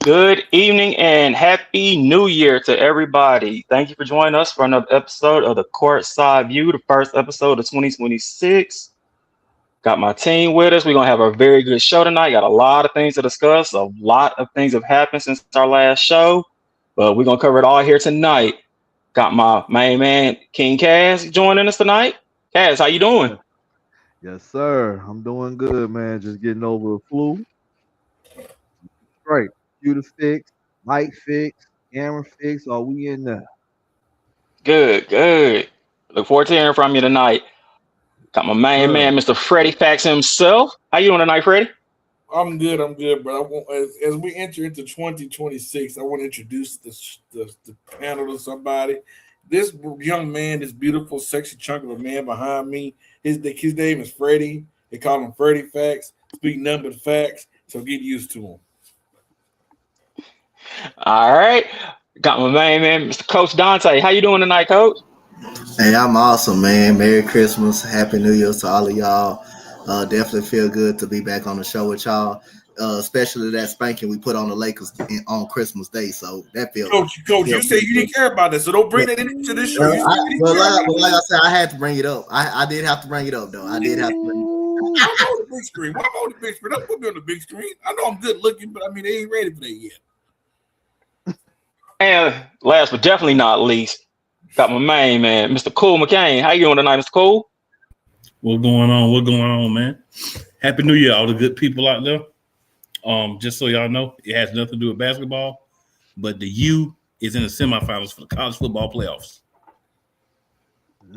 Good evening and happy new year to everybody. Thank you for joining us for another episode of the Courtside View, the first episode of 2026. Got my team with us. We're going to have a very good show tonight. Got a lot of things to discuss. A lot of things have happened since our last show, but we're going to cover it all here tonight. Got my main man, King Kaz, joining us tonight. Kaz, how you doing? Yes, sir. I'm doing good, man. Just getting over the flu. Great. Computer fix, mic fix, camera fix. Are we in there? Good, good. Look forward to hearing from you tonight. Got my main Sir. man, Mr. Freddie Fax himself. How you doing tonight, Freddie? I'm good. I'm good, but as we enter into 2026, I want to introduce the panel to somebody. This young man, this beautiful, sexy chunk of a man behind me, his name is Freddie. They call him Freddie Facts. Speak none but facts, so get used to him. All right. Got my main man, Mr. Coach Dante. How you doing tonight, Coach? Hey, I'm awesome, man. Merry Christmas, Happy New Year to all of y'all. Definitely feel good to be back on the show with y'all, especially that spanking we put on the Lakers on Christmas Day. So that feels. Coach, you said you didn't care about that, so don't bring that into this show. Like I said, I had to bring it up. I did have to bring it up, though. I did have to bring it up. I'm on the big screen. Why am I on the big screen? Don't put me on the big screen. I know I'm good looking, but I mean, they ain't ready for that yet. And last but definitely not least, got my main man, Mr. Cool McCain. How you doing tonight, Mr. Cool? What's going on? What's going on, man? Happy New Year, all the good people out there. Just so y'all know, it has nothing to do with basketball, but the U is in the semifinals for the college football playoffs.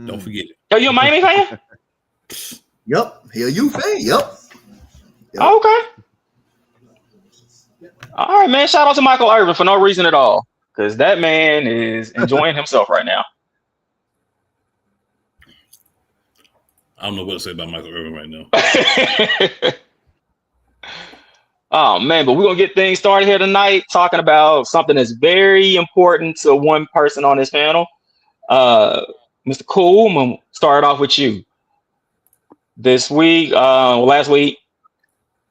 Don't forget it. Yo, you a Miami fan? Yep. Here you fan. Yep. Okay. All right, man. Shout out to Michael Irvin for no reason at all, because that man is enjoying himself right now. I don't know what to say about Michael Irvin right now. Oh, man, but we're going to get things started here tonight talking about something that's very important to one person on this panel. Mr. Cool, I'm going to start off with you. Last week,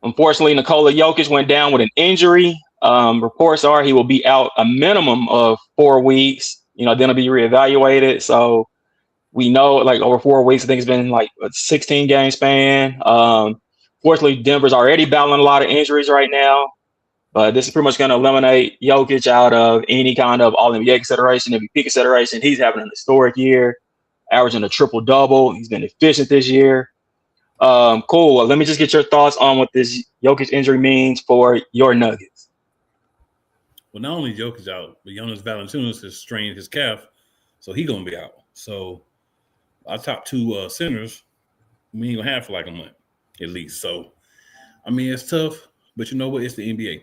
unfortunately, Nikola Jokic went down with an injury. Reports are he will be out a minimum of 4 weeks. Then he'll be reevaluated. So we know, like, over 4 weeks, I think it's been like a 16-game span. Fortunately, Denver's already battling a lot of injuries right now. But this is pretty much going to eliminate Jokic out of any kind of All-NBA consideration, MVP consideration. He's having an historic year, averaging a triple-double. He's been efficient this year. Cool. Well, let me just get your thoughts on what this Jokic injury means for your Nuggets. Well, not only Jokic out, but Jonas Valanciunas has strained his calf, so he's going to be out. So our top two centers, we ain't going to have for like a month at least. So, I mean, it's tough, but you know what? It's the NBA.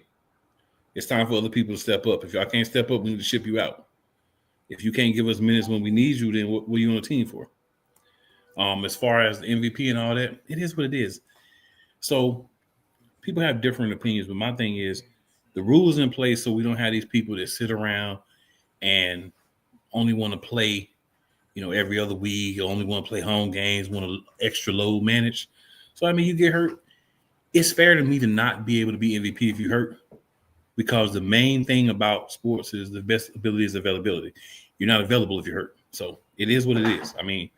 It's time for other people to step up. If y'all can't step up, we need to ship you out. If you can't give us minutes when we need you, then what are you on the team for? As far as the MVP and all that, it is what it is. So people have different opinions, but my thing is the rules in place so we don't have these people that sit around and only want to play, every other week, only want to play home games, want to extra load manage. So, I mean, you get hurt. It's fair to me to not be able to be MVP if you hurt, because the main thing about sports is the best ability is availability. You're not available if you're hurt. So it is what it is. I mean,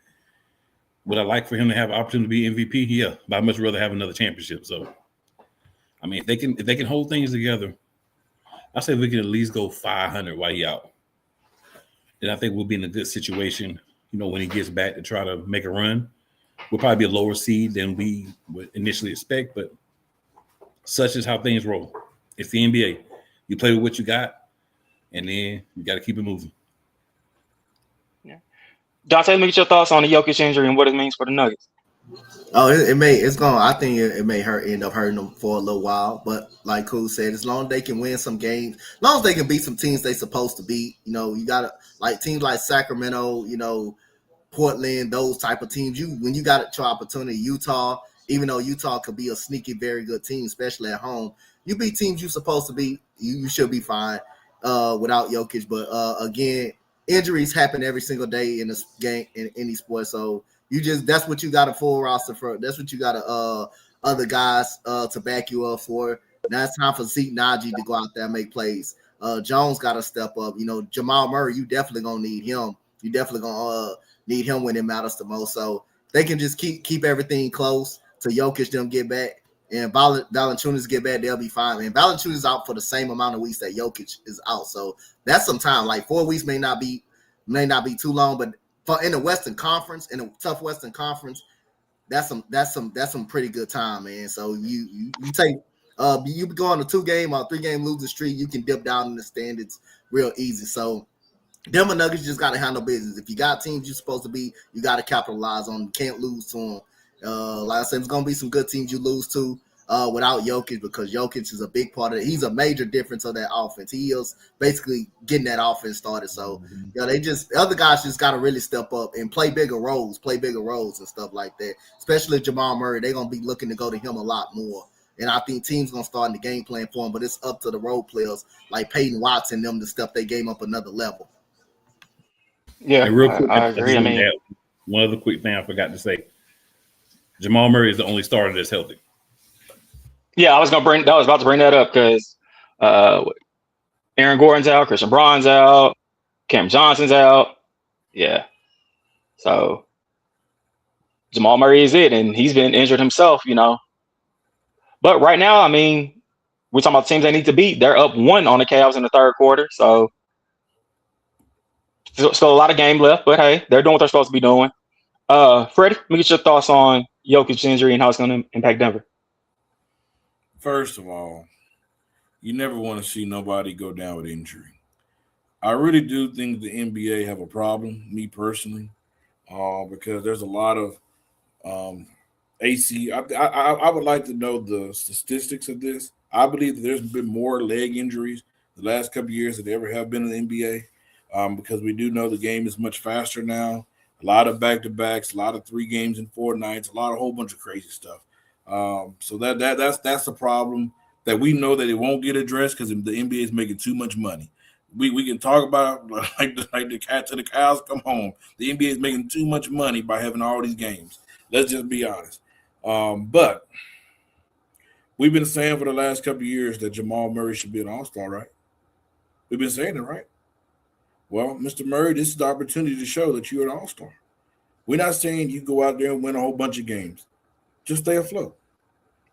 would I like for him to have an opportunity to be MVP? Yeah, but I'd much rather have another championship. So, I mean, if they can hold things together, I say we can at least go 500 while he's out. Then I think we'll be in a good situation, when he gets back to try to make a run. We'll probably be a lower seed than we would initially expect, but such is how things roll. It's the NBA. You play with what you got, and then you got to keep it moving. Yeah. Dante, let me get your thoughts on the Jokic injury and what it means for the Nuggets. Oh, it's going. I think it may end up hurting them for a little while. But like Cool said, as long as they can win some games, as long as they can beat some teams they supposed to beat, you gotta, like teams like Sacramento, Portland, those type of teams. When you got your opportunity, Utah, even though Utah could be a sneaky, very good team, especially at home, you beat teams you're supposed to beat. You should be fine without Jokic. But again, injuries happen every single day in this game in any sport. So that's what you got a full roster for. That's what you got other guys to back you up for. Now it's time for Zeke Najee to go out there and make plays. Jones got to step up. You know, Jamal Murray, you definitely gonna need him. You definitely gonna need him when it matters the most. So they can just keep everything close till Jokic them get back and Valanciunas get back. They'll be fine. And Valanciunas is out for the same amount of weeks that Jokic is out. So that's some time. Like 4 weeks may not be too long, but in the Western Conference, in a tough Western Conference, that's some pretty good time, man. So you take you go on a 2-game or 3-game losing streak, you can dip down in the standings real easy. So Denver Nuggets just got to handle business. If you got teams you're supposed to be, you got to capitalize on them. You can't lose to them. Like I said, there's going to be some good teams you lose to without Jokic, because Jokic is a big part of it. He's a major difference of that offense. He is basically getting that offense started. So, the other guys just got to really step up and play bigger roles and stuff like that. Especially Jamal Murray. They're going to be looking to go to him a lot more. And I think teams going to start in the game plan for him, but it's up to the role players like Peyton Watson and them to step their game up another level. Yeah, real quick, I agree. I mean, one other quick thing I forgot to say. Jamal Murray is the only starter that's healthy. yeah, I was about to bring that up because Aaron Gordon's out, Christian Braun's out, Cam Johnson's out. Yeah. So Jamal Murray is it, and he's been injured himself, you know. But right now, I mean, we're talking about teams they need to beat. They're up 1 on the Cavs in the third quarter. So still a lot of game left, but hey, they're doing what they're supposed to be doing. Freddie, let me get your thoughts on Jokic's injury and how it's going to impact Denver. First of all, you never want to see nobody go down with injury. I really do think the NBA have a problem, me personally, because there's a lot of AC. I would like to know the statistics of this. I believe that there's been more leg injuries the last couple of years than there ever have been in the NBA, because we do know the game is much faster now. A lot of back-to-backs, a lot of 3 games in 4 nights, a whole bunch of crazy stuff. So that's a problem that we know that it won't get addressed because the NBA is making too much money. We can talk about it like the cat till the cows come home. The NBA is making too much money by having all these games. Let's just be honest. But we've been saying for the last couple of years that Jamal Murray should be an all-star, right? We've been saying it, right? Well, Mr. Murray, this is the opportunity to show that you're an all-star. We're not saying you go out there and win a whole bunch of games. Just stay afloat.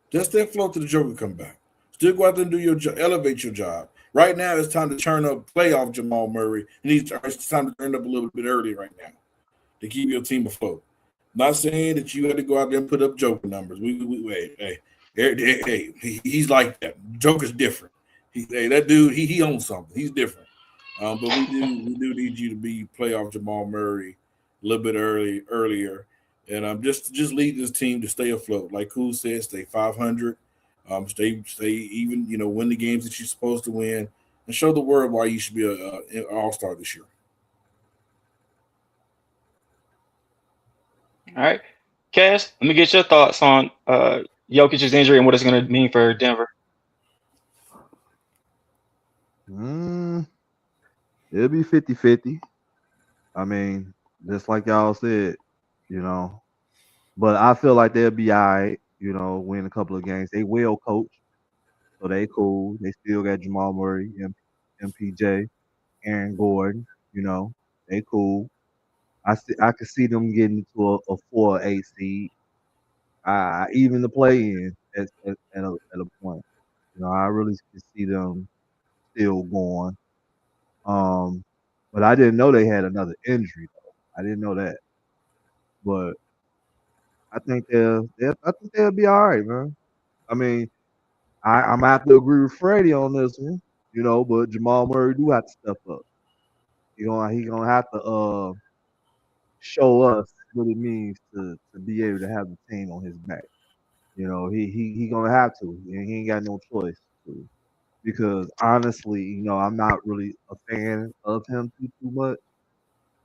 Just stay afloat till the Joker come back. Still go out there and do your job, elevate your job. Right now, it's time to turn up playoff Jamal Murray. It's time to turn up a little bit early right now to keep your team afloat. Not saying that you had to go out there and put up Joker numbers. Hey, he's like that. Joker's different. That dude, he owns something. He's different. But we do need you to be playoff Jamal Murray a little bit earlier, and just lead this team to stay afloat. Like Cool said, stay 500, stay even. Win the games that you're supposed to win, and show the world why you should be an all-star this year. All right, Cass, let me get your thoughts on Jokic's injury and what it's going to mean for Denver. It'll be 50-50. I mean, just like y'all said, but I feel like they'll be all right, win a couple of games. They will coach, so they cool. They still got Jamal Murray, MPJ, Aaron Gordon, they cool. I could see them getting to a 4 or 8 seed. Even the play-in at a point. I really could see them still going. But I didn't know they had another injury though. I didn't know that. But I think they'll be all right, man. I mean, I'm gonna have to agree with Freddie on this one, but Jamal Murray do have to step up. He gonna have to show us what it means to be able to have the team on his back. He gonna have to, and he ain't got no choice to. Because honestly, I'm not really a fan of him too much,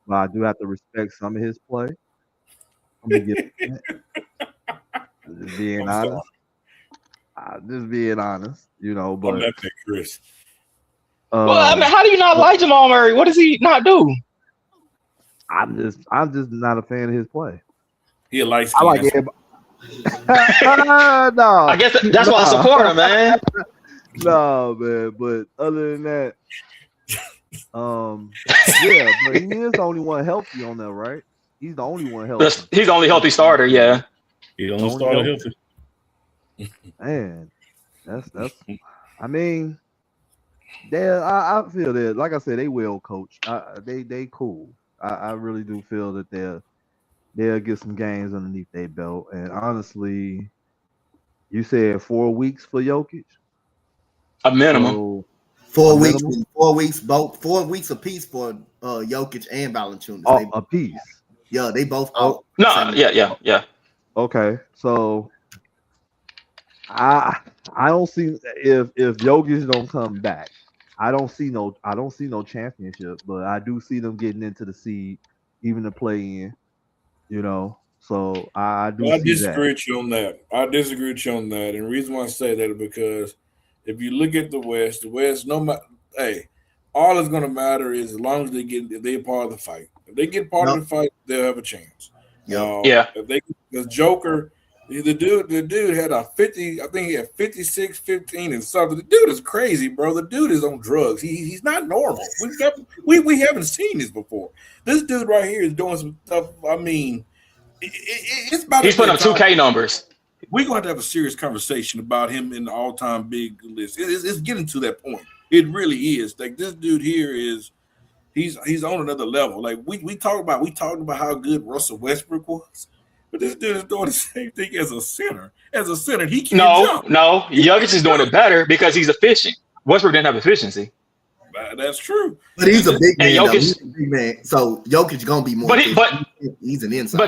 but I do have to respect some of his play. I'm gonna give him that. Just being honest. Just being honest, but I'm not that Chris. Well, I mean, how do you not like Jamal Murray? What does he not do? I'm just not a fan of his play. He a light I like skin. everybody. No, I guess that's why I support him, man. No, man. But other than that, yeah, but he is the only one healthy on there, right? He's the only one healthy. He's the only healthy starter. Yeah. He only started healthy. Man, that's. I mean, I feel that. Like I said, they well coached. They cool. I really do feel that they'll get some games underneath their belt. And honestly, you said 4 weeks for Jokic. A minimum. So, 4 weeks. 4 weeks. Both 4 weeks apiece for Jokic and Valanciunas. Oh, a piece. Yeah, they both out. No, yeah. Okay, so I don't see if Jokic don't come back. I don't see no championship, but I do see them getting into the seed, even to play in. You know, so I do. I see disagree that. with you on that. And the reason why I say that is because if you look at the West, no matter, hey, all that's going to matter is as long as if they're part of the fight. If they get part of the fight, they'll have a chance. Yeah. Because Joker, the dude had a 50. I think he had 56, 15, and something. The dude is crazy, bro. The dude is on drugs. He's not normal. We haven't seen this before. This dude right here is doing some stuff. I mean, it's about. He's putting up 2K numbers. We're going to have a serious conversation about him in the all-time big list. It's getting to that point. It really is. Like this dude here is. He's on another level. Like we talked about how good Russell Westbrook was, but this dude is doing the same thing as a center. He can't jump. No, Jokic is doing it better because he's efficient. Westbrook didn't have efficiency. That's true. But he's a big man. He's a big man. So Jokic gonna be more. But he's an inside.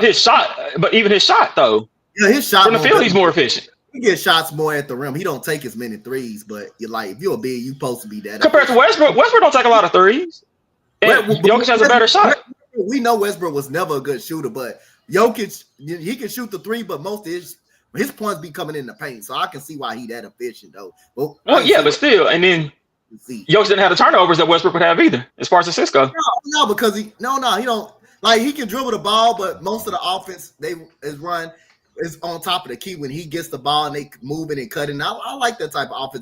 But even his shot though. Yeah, his shot from the field, he's more efficient. He gets shots more at the rim. He don't take as many threes, but you're like if you're a big, you're supposed to be that. Compared to Westbrook don't take a lot of threes. And Jokic has a better shot. We know Westbrook was never a good shooter, but Jokic, he can shoot the three, but most of his points be coming in the paint. So I can see why he that efficient though. But still, and then Jokic didn't have the turnovers that Westbrook would have either, as far as Cisco. No, because he don't like he can dribble the ball, but most of the offense is on top of the key when he gets the ball and they moving and cutting. I like that type of offense.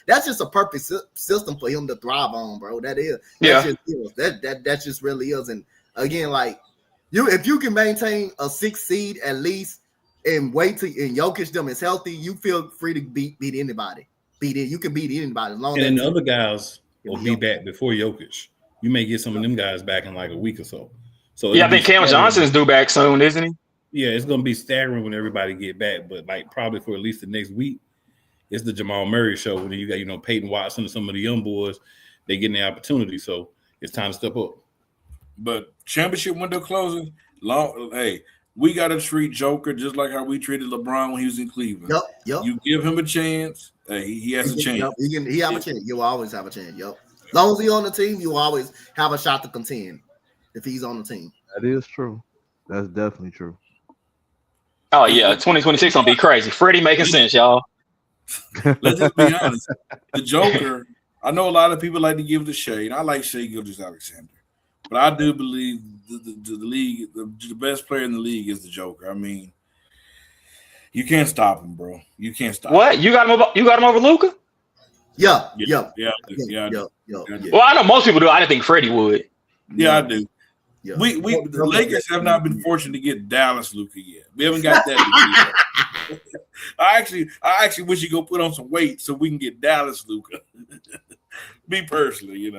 That's just a perfect system for him to thrive on, bro. That just really is. And again, like if you can maintain a 6 seed at least and wait till and Jokic them is healthy, you feel free to beat anybody. You can beat anybody as long as the other guys will be back before Jokic. You may get some of them guys back in like a week or so. So I think Cam Johnson's due back soon, isn't he? Yeah, it's going to be staggering when everybody get back, but like probably for at least the next week, it's the Jamal Murray show. When you got Peyton Watson and some of the young boys, they getting the opportunity, so it's time to step up. But championship window closing, hey, we got to treat Joker just like how we treated LeBron when he was in Cleveland. Yep. You give him a chance, he has a chance. He have a chance. You will always have a chance. Yep. As long as he's on the team, you will always have a shot to contend. If he's on the team, that is true. That's definitely true. Oh yeah, 2026 gonna be crazy. Freddie making sense, y'all. Let's just be honest. The Joker, I know a lot of people like to give the shade. I like Shai Gilgeous-Alexander, but I do believe the league, the best player in the league is the Joker. I mean, you can't stop him, bro. You can't stop. What him. You got him over Luka? Yeah. Well, I know most people do. I didn't think Freddie would. Yeah, I do. Yeah. The Lakers have not been fortunate to get Dallas Luka yet. We haven't got that. I actually wish you go put on some weight so we can get Dallas Luka. Me personally,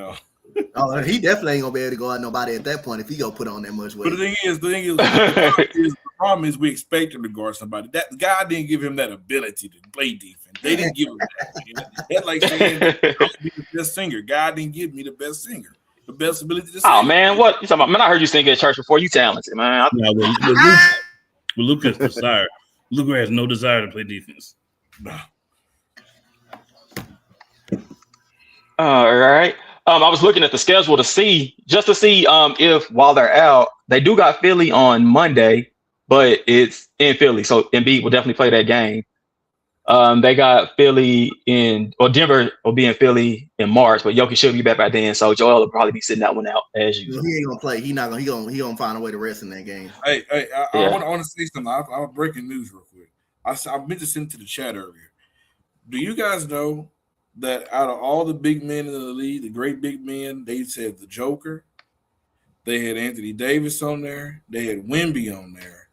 Oh, he definitely ain't gonna be able to go out nobody at that point if he go put on that much weight. But the problem is we expect him to guard somebody. That guy didn't give him that ability to play defense. They didn't give him that. That's like saying I'm gonna be the best singer. God didn't give me the best singer. The best ability to sing. Oh man, what you talking about? Man, I heard you sing at church before. You talented, man. With Luka's desire. Luka has no desire to play defense. No. All right. I was looking at the schedule to see if while they're out, they do got Philly on Monday, but it's in Philly, so Embiid will definitely play that game. They got Philly Denver will be in Philly in March, but Jokic should be back by then. So Joel will probably be sitting that one out as usual. He ain't gonna play. He gonna find a way to rest in that game. Hey, I want to say something. I was breaking news real quick. I meant to send it to the chat earlier. Do you guys know that out of all the big men in the league, the great big men, they said the Joker. They had Anthony Davis on there. They had Wemby on there.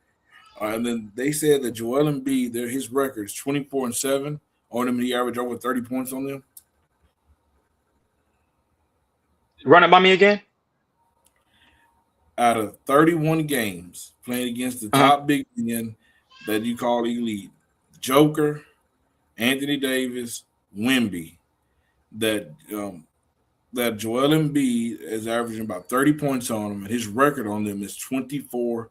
And then they said that Joel Embiid, his record is 24-7 on them. He averaged over 30 points on them. Run it by me again. Out of 31 games playing against the top big men that you call elite, Joker, Anthony Davis, Wemby, that Joel Embiid is averaging about 30 points on him, and his record on them is 24-7.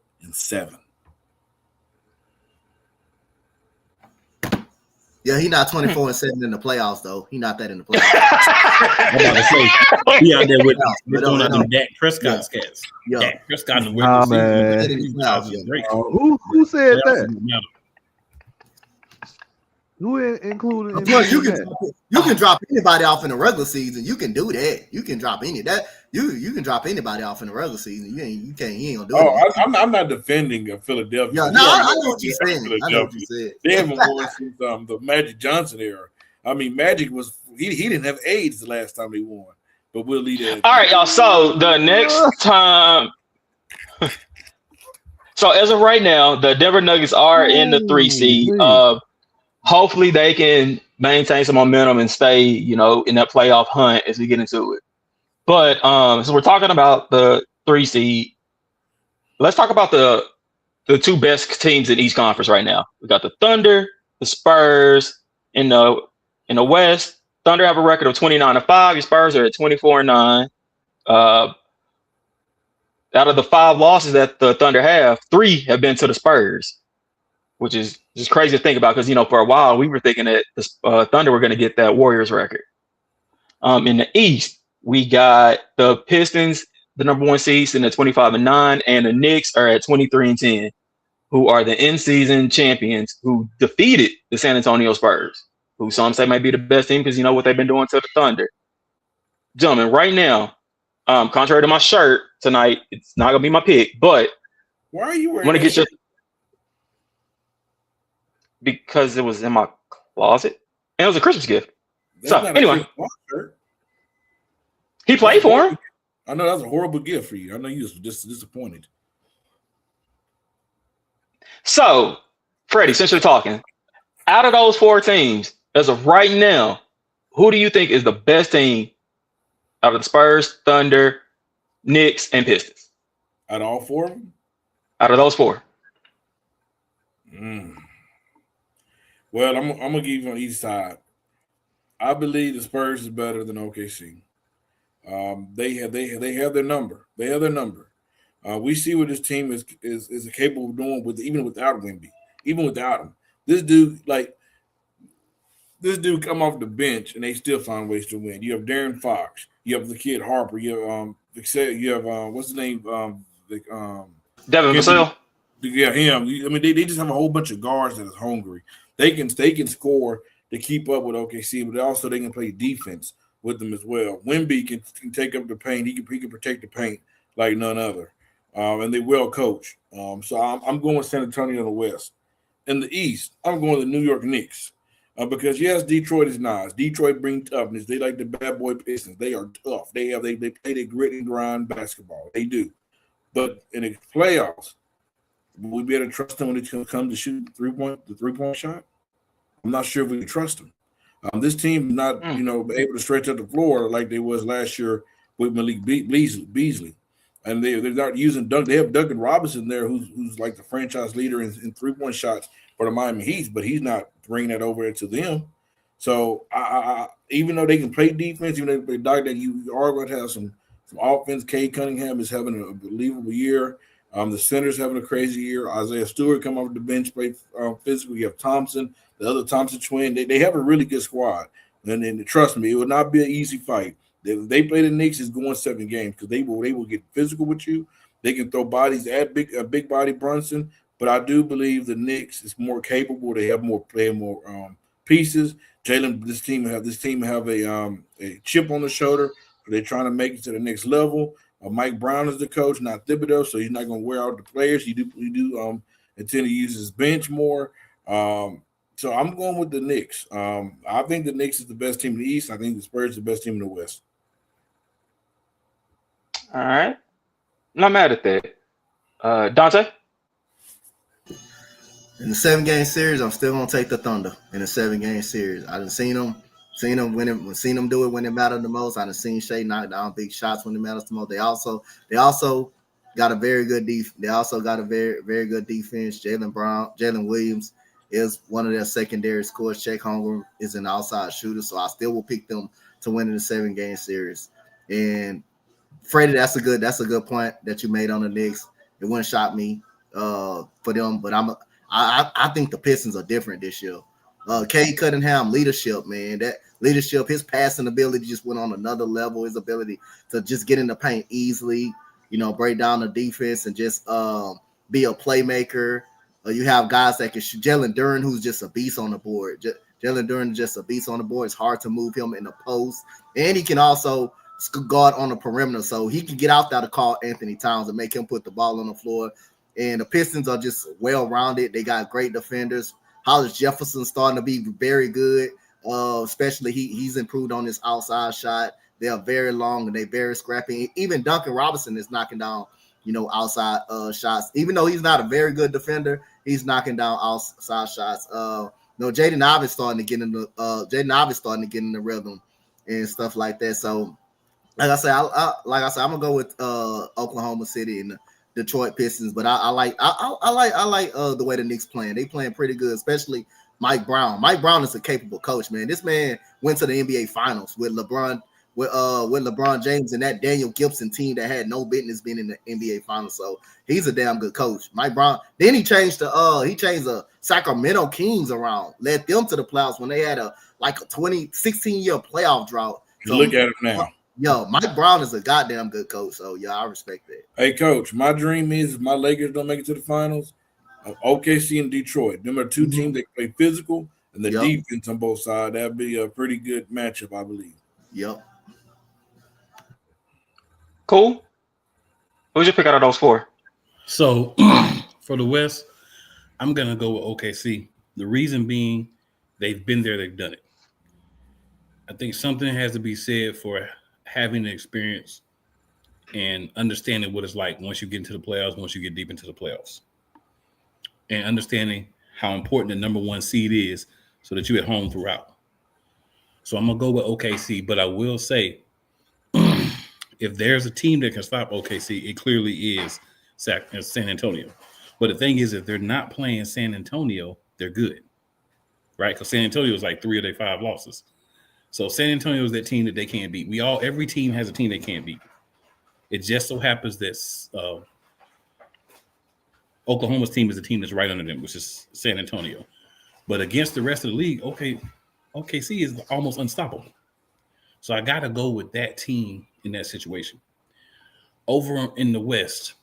Yeah, he not 24-7 in the playoffs though. He not that in the playoffs. I'm about to say he out there with throwing out them Dak Prescott's cats. Yeah. Dak Prescott in the regular season. Great. Who said that? Who included? Of course, you can drop anybody off in the regular season. You can do that. You can drop you can drop anybody off in the regular season. You ain't gonna do it. I'm not defending Philadelphia. Yeah, no, I know what you're saying. I know what you said. They haven't won since the Magic Johnson era. I mean, Magic was he didn't have AIDS the last time they won. But we'll leave that. All right, y'all. So the next time. So as of right now, the Denver Nuggets are in the 3 seed. Hopefully they can maintain some momentum and stay, in that playoff hunt as we get into it. But so we're talking about the 3 seed. Let's talk about the 2 best teams in each conference right now. We got the Thunder, the Spurs in the West. Thunder have a record of 29-5. Your Spurs are at 24-9. Out of the 5 losses that the Thunder have, 3 have been to the Spurs, which is just crazy to think about because, for a while we were thinking that the Thunder were going to get that Warriors record. In the East, we got the Pistons, the number 1 seed, sitting at 25-9, and the Knicks are at 23-10, who are the in-season champions who defeated the San Antonio Spurs, who some say might be the best team because what they've been doing to the Thunder. Gentlemen, right now, contrary to my shirt tonight, it's not going to be my pick, but why are you wearing want to get your because it was in my closet and it was a Christmas gift. So anyway, he played for him. I know that's a horrible gift for you. I know you was just disappointed. So, Freddie, since you're talking, out of those 4 teams, as of right now, who do you think is the best team out of the Spurs, Thunder, Knicks, and Pistons? Out of all 4 of them? Out of those 4. Well, I'm gonna give you on each side. I believe the Spurs is better than OKC. They have their number. They have their number. We see what this team is capable of doing even without Wemby, even without him. This dude come off the bench and they still find ways to win. You have Darren Fox, you have the kid Harper, you have what's his name? Devin Vassell. Yeah, him. I mean, they just have a whole bunch of guards that is hungry. They can score to keep up with OKC, but also they can play defense with them as well. Wemby can take up the paint. He can protect the paint like none other. And they well coach. So I'm going with San Antonio in the West. In the East, I'm going with the New York Knicks. Because yes, Detroit is nice. Detroit bring toughness. They like the bad boy Pistons. They are tough. They play the grit and grind basketball. They do. But in the playoffs, will we be able to trust them when it comes to shoot the three-point shot? I'm not sure if we can trust them. This team is not, able to stretch out the floor like they was last year with Malik Beasley. And they're not using Duncan. They have Duncan Robinson there who's like the franchise leader in three-point shots for the Miami Heat, but he's not bringing that over to them. So I even though they can play defense, even though they that you are going to have some offense. Cade Cunningham is having a believable year. The center's having a crazy year. Isaiah Stewart come off the bench, play physically. You have Thompson, the other Thompson twin. They have a really good squad. And trust me, it will not be an easy fight. If they play the Knicks, it's going 7 games because they will get physical with you. They can throw bodies at big body Brunson, but I do believe the Knicks is more capable. They have more pieces. This team have a chip on the shoulder. They're trying to make it to the next level. Mike Brown is the coach, not Thibodeau, so he's not going to wear out the players. You do intend to use his bench more. So I'm going with the Knicks. I think the Knicks is the best team in the East. I think the Spurs is the best team in the West. All right. Not mad at that. Dante? In the 7-game series, I'm still gonna take the Thunder in the 7-game series. I done seen them seen them do it when it mattered the most. I done seen Shea knock down big shots when it matters the most. They also got a very good They also got a very, very good defense. Jalen Williams is one of their secondary scores. Chet Holmgren is an outside shooter, so I still will pick them to win in the 7-game series. And Freddie, that's a good point that you made on the Knicks. It wouldn't shock me for them, but I think the Pistons are different this year. Cade Cunningham leadership, man. That leadership, his passing ability just went on another level. His ability to just get in the paint easily, break down the defense and just be a playmaker. You have guys that can shoot. Jalen Duren, who's just a beast on the board. Jalen Duren is just a beast on the board. It's hard to move him in the post, and he can also guard on the perimeter, so he can get out there to call Anthony Towns and make him put the ball on the floor. And the Pistons are just well-rounded. They got great defenders. Hollis Jefferson starting to be very good. Especially he's improved on his outside shot. They are very long and they're very scrappy. Even Duncan Robinson is knocking down, outside shots. Even though he's not a very good defender, he's knocking down outside shots. Jaden Ivey's starting to get in the rhythm and stuff like that. So, like I said, I'm gonna go with Oklahoma City and the Detroit Pistons, but I like the way the Knicks playing. They playing pretty good, especially Mike Brown. Mike Brown is a capable coach, man. This man went to the NBA Finals with LeBron James and that Daniel Gibson team that had no business being in the NBA Finals. So he's a damn good coach. Mike Brown. Then he changed the Sacramento Kings around, led them to the playoffs when they had a 16-year playoff drought. So, look at him now. Yo, Mike Brown is a goddamn good coach, so yeah, I respect that. Hey, coach, my dream is if my Lakers don't make it to the finals, OKC and Detroit. Them are two teams that play physical and the defense on both sides. That'd be a pretty good matchup, I believe. Yep. Cool. Who'd you pick out of those four? So for the West, I'm gonna go with OKC. The reason being, they've been there, they've done it. I think something has to be said for having the experience and understanding what it's like once you get into the playoffs, once you get deep into the playoffs, and understanding how important the number one seed is so that you're at home throughout. So I'm going to go with OKC, but I will say if there's a team that can stop OKC, it clearly is San Antonio. But the thing is, if they're not playing San Antonio, they're good, right? Because San Antonio is like 3 of their 5 losses. So San Antonio is that team that they can't beat. Every team has a team they can't beat. It just so happens that Oklahoma's team is the team that's right under them, which is San Antonio. But against the rest of the league, OKC is almost unstoppable. So I got to go with that team in that situation. Over in the West,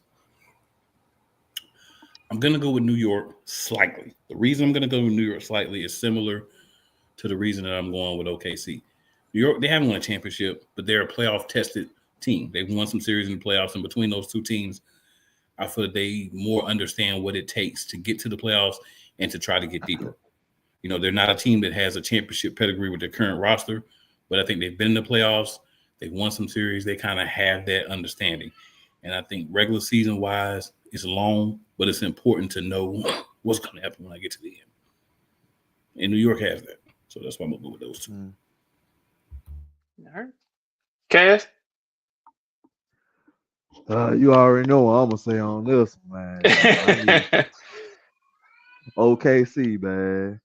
I'm going to go with New York slightly. The reason I'm going to go with New York slightly is similar to the reason that I'm going with OKC. New York, they haven't won a championship, but they're a playoff-tested team. They've won some series in the playoffs, and between those two teams, I feel that they more understand what it takes to get to the playoffs and to try to get deeper. They're not a team that has a championship pedigree with their current roster, but I think they've been in the playoffs. They've won some series. They kind of have that understanding. And I think regular season-wise, it's long, but it's important to know what's going to happen when I get to the end. And New York has that. So that's why I'm going to go with those two. All right. Cass? You already know what I'm going to say on this, man. OKC, man.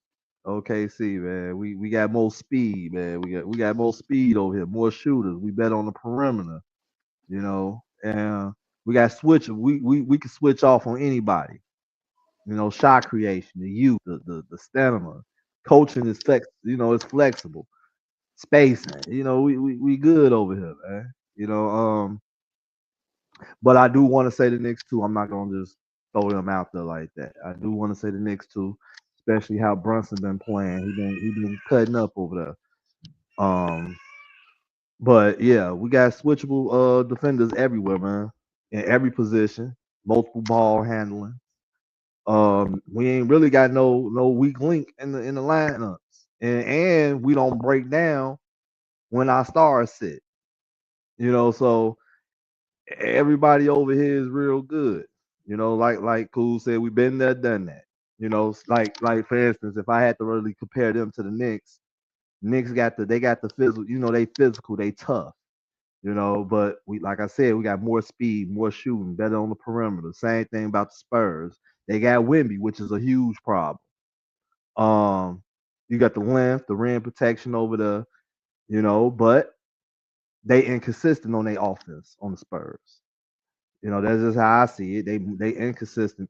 OKC, man. We got more speed, man. We got more speed over here, more shooters. We bet on the perimeter, and we got switch. We can switch off on anybody. Shot creation, the youth, the stamina. Coaching is it's flexible. Spacing, we good over here, man. But I do want to say the Knicks too. I'm not gonna just throw them out there like that. I do want to say the Knicks too, especially how Brunson been playing. He been cutting up over there. But yeah, we got switchable defenders everywhere, man. In every position, multiple ball handling. We ain't really got no weak link in the lineups, and we don't break down when our stars sit. So everybody over here is real good. Like Cool said, we've been there, done that. Like for instance, if I had to really compare them to the Knicks got the physical. They physical, they tough. But like I said, we got more speed, more shooting, better on the perimeter. Same thing about the Spurs. They got Wemby, which is a huge problem. You got the length, the rim protection over but they inconsistent on their offense on the Spurs. That's just how I see it. They inconsistent.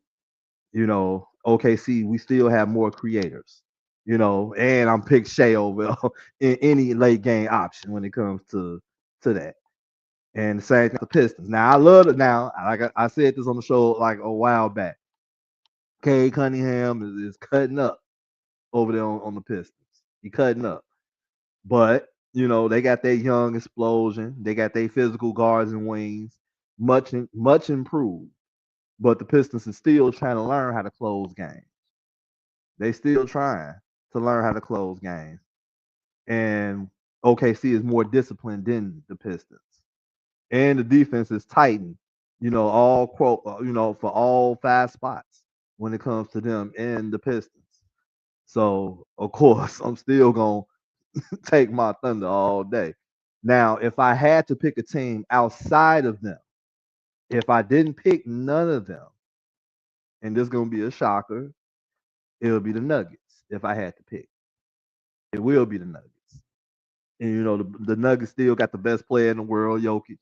OKC, we still have more creators. And I'm pick Shea over in any late game option when it comes to that. And the same thing with the Pistons. Now I love it. Now, like I said this on the show like a while back. Cade Cunningham is cutting up over there on the Pistons. He cutting up. But they got their young explosion. They got their physical guards and wings, much improved. But the Pistons are still trying to learn how to close games. They still trying to learn how to close games. And OKC is more disciplined than the Pistons. And the defense is tightened, for all 5 spots when it comes to them and the Pistons. So of course I'm still gonna take my Thunder all day. Now, if I had to pick a team outside of them, if I didn't pick none of them, and this is gonna be a shocker, it'll be the Nuggets. If I had to pick, it will be the Nuggets. And the Nuggets still got the best player in the world, Jokic.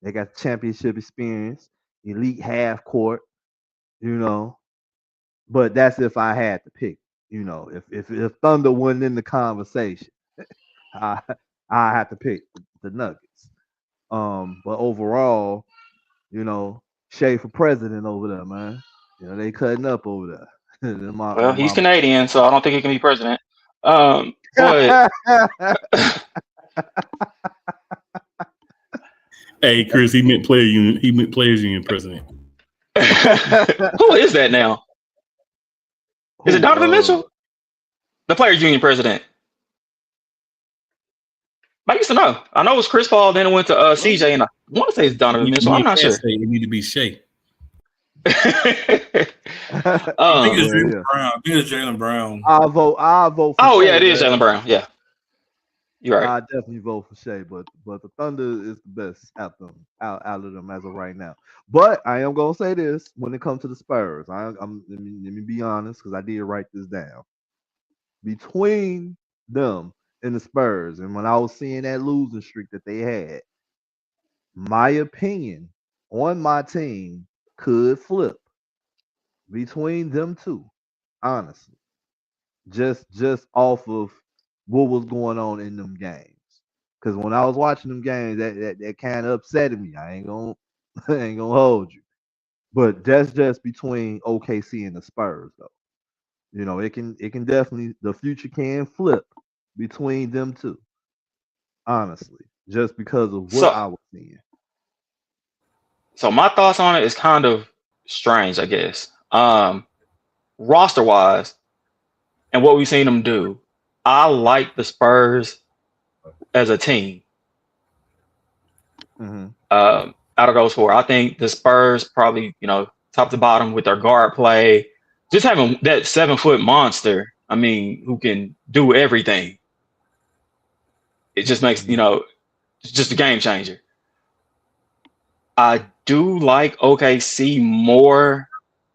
They got championship experience, elite half court, But that's if I had to pick. If Thunder wasn't in the conversation, I have to pick the Nuggets. But overall, Shea for president over there, man. They cutting up over there. He's Canadian, so I don't think he can be president. But hey, Chris, he meant player union. He meant players union president. who is that now? Is it Donovan Mitchell? The players union president. I used to know. I know it was Chris Paul, then it went to CJ, and I want to say it's Donovan Mitchell. I'm not sure. It need to be Shea. I think it's Jaylen Brown. I think it's Jaylen Brown. I'll vote for Shea, it is Jaylen Brown. Yeah. You're right. I definitely vote for Shea, but the Thunder is the best out of them as of right now. But I am gonna say this when it comes to the Spurs. Let me be honest, because I did write this down. Between them and the Spurs, and when I was seeing that losing streak that they had, my opinion on my team could flip between them two, honestly. Just off of what was going on in them games. Because when I was watching them games, that kind of upset me. I ain't gonna hold you. But that's just between OKC and the Spurs, though. It can definitely, the future can flip between them two. Honestly, just because of what I was seeing. So my thoughts on it is kind of strange, I guess. Roster wise, and what we've seen them do, I like the Spurs as a team. Mm-hmm. Out of those 4, I think the Spurs probably, top to bottom with their guard play, just having that 7-foot monster. I mean, who can do everything. It just makes, it's just a game changer. I do like OKC more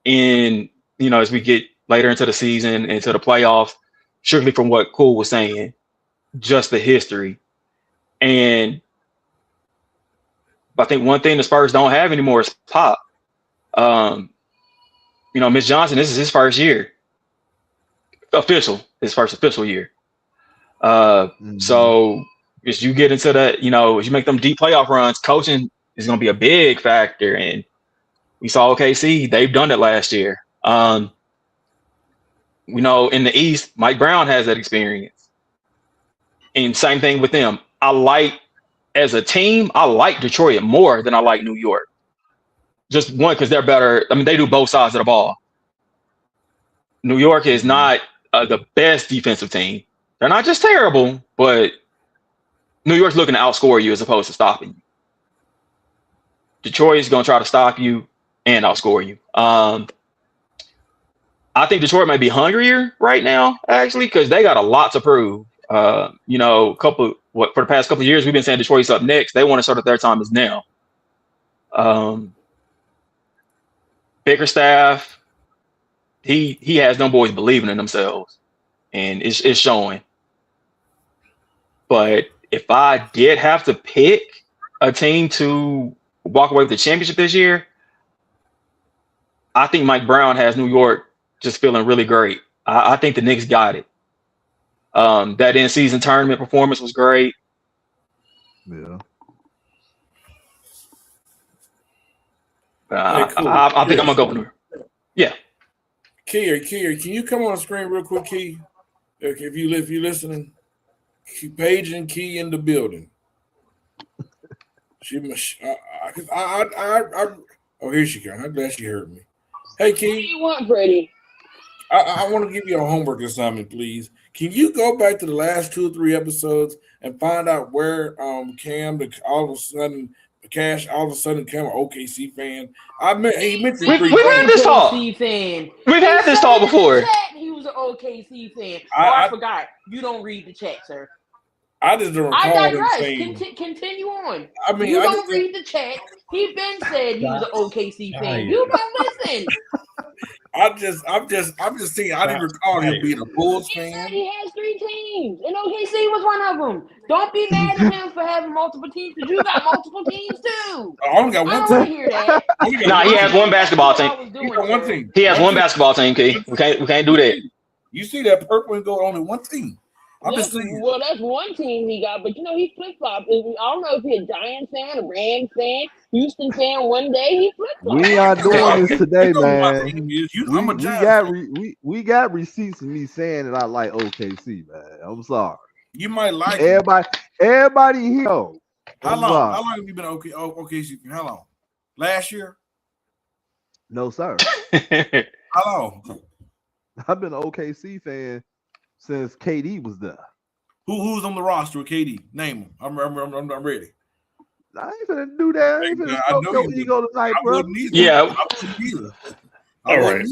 in, as we get later into the season, into the playoffs, strictly from what Cool was saying, just the history. And I think one thing the Spurs don't have anymore is pop. Mitch Johnson, this is his first year. His first official year. So as you get into that, as you make them deep playoff runs, coaching is going to be a big factor. And we saw OKC, they've done it last year. In the East, Mike Brown has that experience. And same thing with them. As a team, I like Detroit more than I like New York. Just one, because they're better. I mean, they do both sides of the ball. New York is not the best defensive team. They're not just terrible, but New York's looking to outscore you as opposed to stopping you. Detroit is going to try to stop you and outscore you. I think Detroit might be hungrier right now, actually, because they got a lot to prove. For the past couple of years, we've been saying Detroit's up next. They want to start at their time is now. Bickerstaff, he has them boys believing in themselves, and it's showing. But if I did have to pick a team to walk away with the championship this year, I think Mike Brown has New York just feeling really great. I think the Knicks got it. That in-season tournament performance was great. Yeah. Cool. I think I'm gonna go for New York. Yeah. Key, can you come on the screen real quick, Key? If you're listening, Paige and Key in the building. Here she comes. I'm glad she heard me. Hey, Key. What do you want, Freddie? I want to give you a homework assignment, please. Can you go back to the last 2 or 3 episodes and find out where Cam all of a sudden became an OKC fan? He mentioned we've had this talk. Fan. We've had this talk before. He was an OKC fan. I forgot. You don't read the chat, sir. I just don't recall I him digress. saying. Continue on. I mean, you don't read the chat. He been said he was an OKC fan. You don't listen. I'm just saying. I didn't recall him being a Bulls fan. He has 3 teams, and OKC was one of them. Don't be mad at him for having multiple teams, because you got multiple teams too. I only got one I don't team. want to hear that. He has one basketball team. He got one team. He has one basketball team, Key. We can't do that. You see that purple and gold, only one team. I'm just saying. Well, that's one team he got, but he flip-flopped. I don't know if he's a Giants fan, a Rams fan, Houston fan. One day he flip-flopped. We are doing this today, man. I'm a Giants. We got receipts of me saying that I like OKC, man. I'm sorry. You might like everybody here. How long have you been OKC fan? How long? Last year? No, sir. How long? I've been an OKC fan since KD was there. Who's on the roster with KD? Name them. I'm ready. I ain't gonna do that. I ain't gonna stroke your ego tonight, bro. Yeah. All right.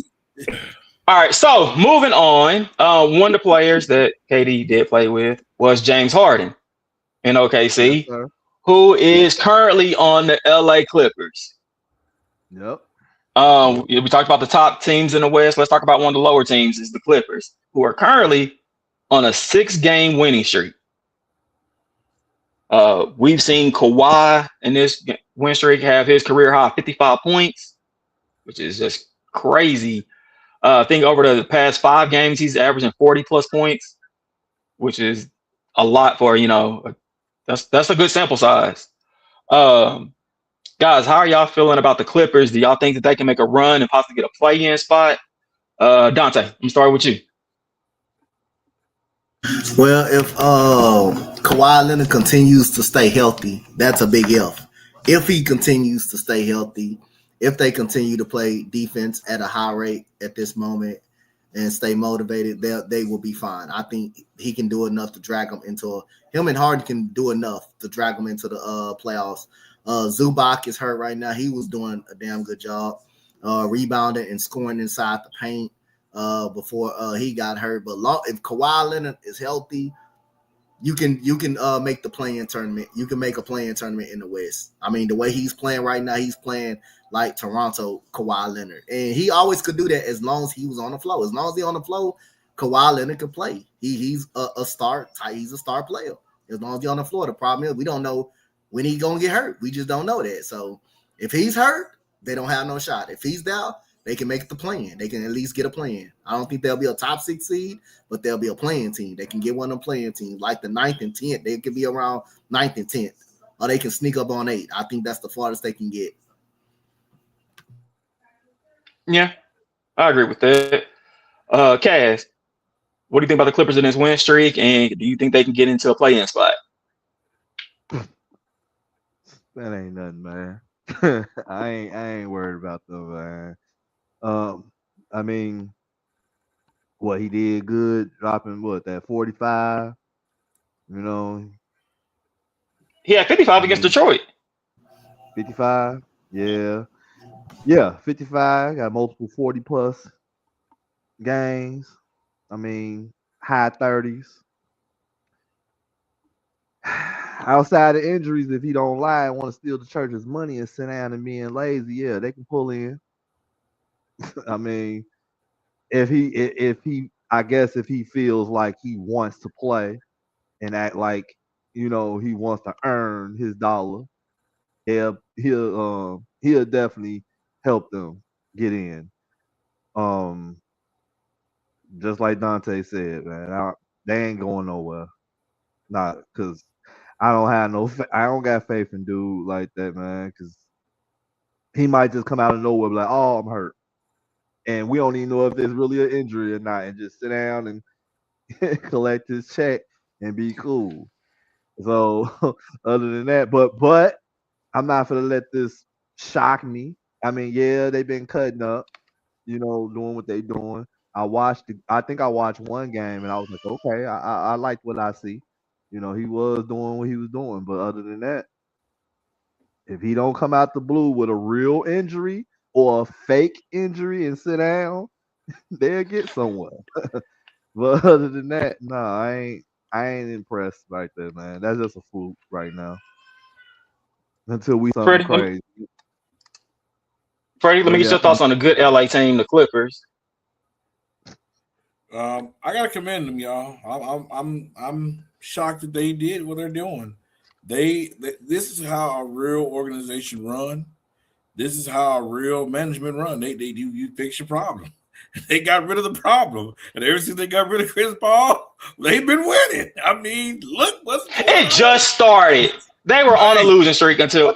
All right. So moving on, one of the players that KD did play with was James Harden in OKC, Yes, who is currently on the LA Clippers. Yep. We talked about the top teams in the West. Let's talk about one of the lower teams, is the Clippers, who are currently on a 6-game winning streak. We've seen Kawhi in this win streak have his career high 55 points, which is just crazy. I think over the past 5 games, he's averaging 40 plus points, which is a lot for, that's a good sample size. Guys, how are y'all feeling about the Clippers? Do y'all think that they can make a run and possibly get a play-in spot? Dante, I'm gonna start with you. Well, if Kawhi Leonard continues to stay healthy, that's a big if. If he continues to stay healthy, if they continue to play defense at a high rate at this moment and stay motivated, they will be fine. I think he can do enough to drag them him and Harden can do enough to drag them into the playoffs. Zubac is hurt right now. He was doing a damn good job rebounding and scoring inside the paint before he got hurt. But if Kawhi Leonard is healthy, you can make the play-in tournament. You can make a play-in tournament in the West. I mean, the way he's playing right now, he's playing like Toronto Kawhi Leonard. And he always could do that as long as he was on the floor. As long as he's on the floor, Kawhi Leonard could play. He's a star. He's a star player. As long as he's on the floor. The problem is we don't know when he's going to get hurt. We just don't know that. So if he's hurt, they don't have no shot. If he's down, they can make the play-in. They can at least get a play-in. I don't think they'll be a top 6 seed, but they'll be a play-in team. They can get one of them play-in teams, like the 9th and 10th. They could be around 9th and 10th, or they can sneak up on 8. I think that's the farthest they can get. Yeah, I agree with that. Kaz, what do you think about the Clippers in this win streak, and do you think they can get into a play-in spot? That ain't nothing, man. I ain't worried about them, man. I mean, He did good, dropping that 45. He had 55 I against mean, Detroit. 55. Yeah, 55. Got multiple 40+ games. I mean, high 30s. Outside of injuries, if he don't lie and want to steal the church's money and sit down and being lazy, yeah, they can pull in. I mean, if he, I guess if he feels like he wants to play and act like he wants to earn his dollar, he'll definitely help them get in. Just like Dante said, man, they ain't going nowhere. Not because I don't got faith in dude like that, man. Because he might just come out of nowhere, be like, "Oh, I'm hurt," and we don't even know if there's really an injury or not, and just sit down and collect his check and be cool. So, other than that, but I'm not gonna let this shock me. I mean, yeah, they've been cutting up, doing what they doing. I think I watched one game and I was like, okay, I like what I see. He was doing what he was doing, but other than that, if he don't come out the blue with a real injury or a fake injury and sit down, they'll get somewhere. But other than that, no, I ain't impressed like that, man. That's just a fluke right now. Until we something crazy. Freddie, let me get your thoughts on a good LA team, the Clippers. I gotta commend them, y'all. I'm shocked that they did what they're doing. This is how a real organization run. This is how a real management run. They do you fix your problem. They got rid of the problem, and ever since they got rid of Chris Paul, they've been winning. I mean, look what's going on. It just started. They were on a losing streak until.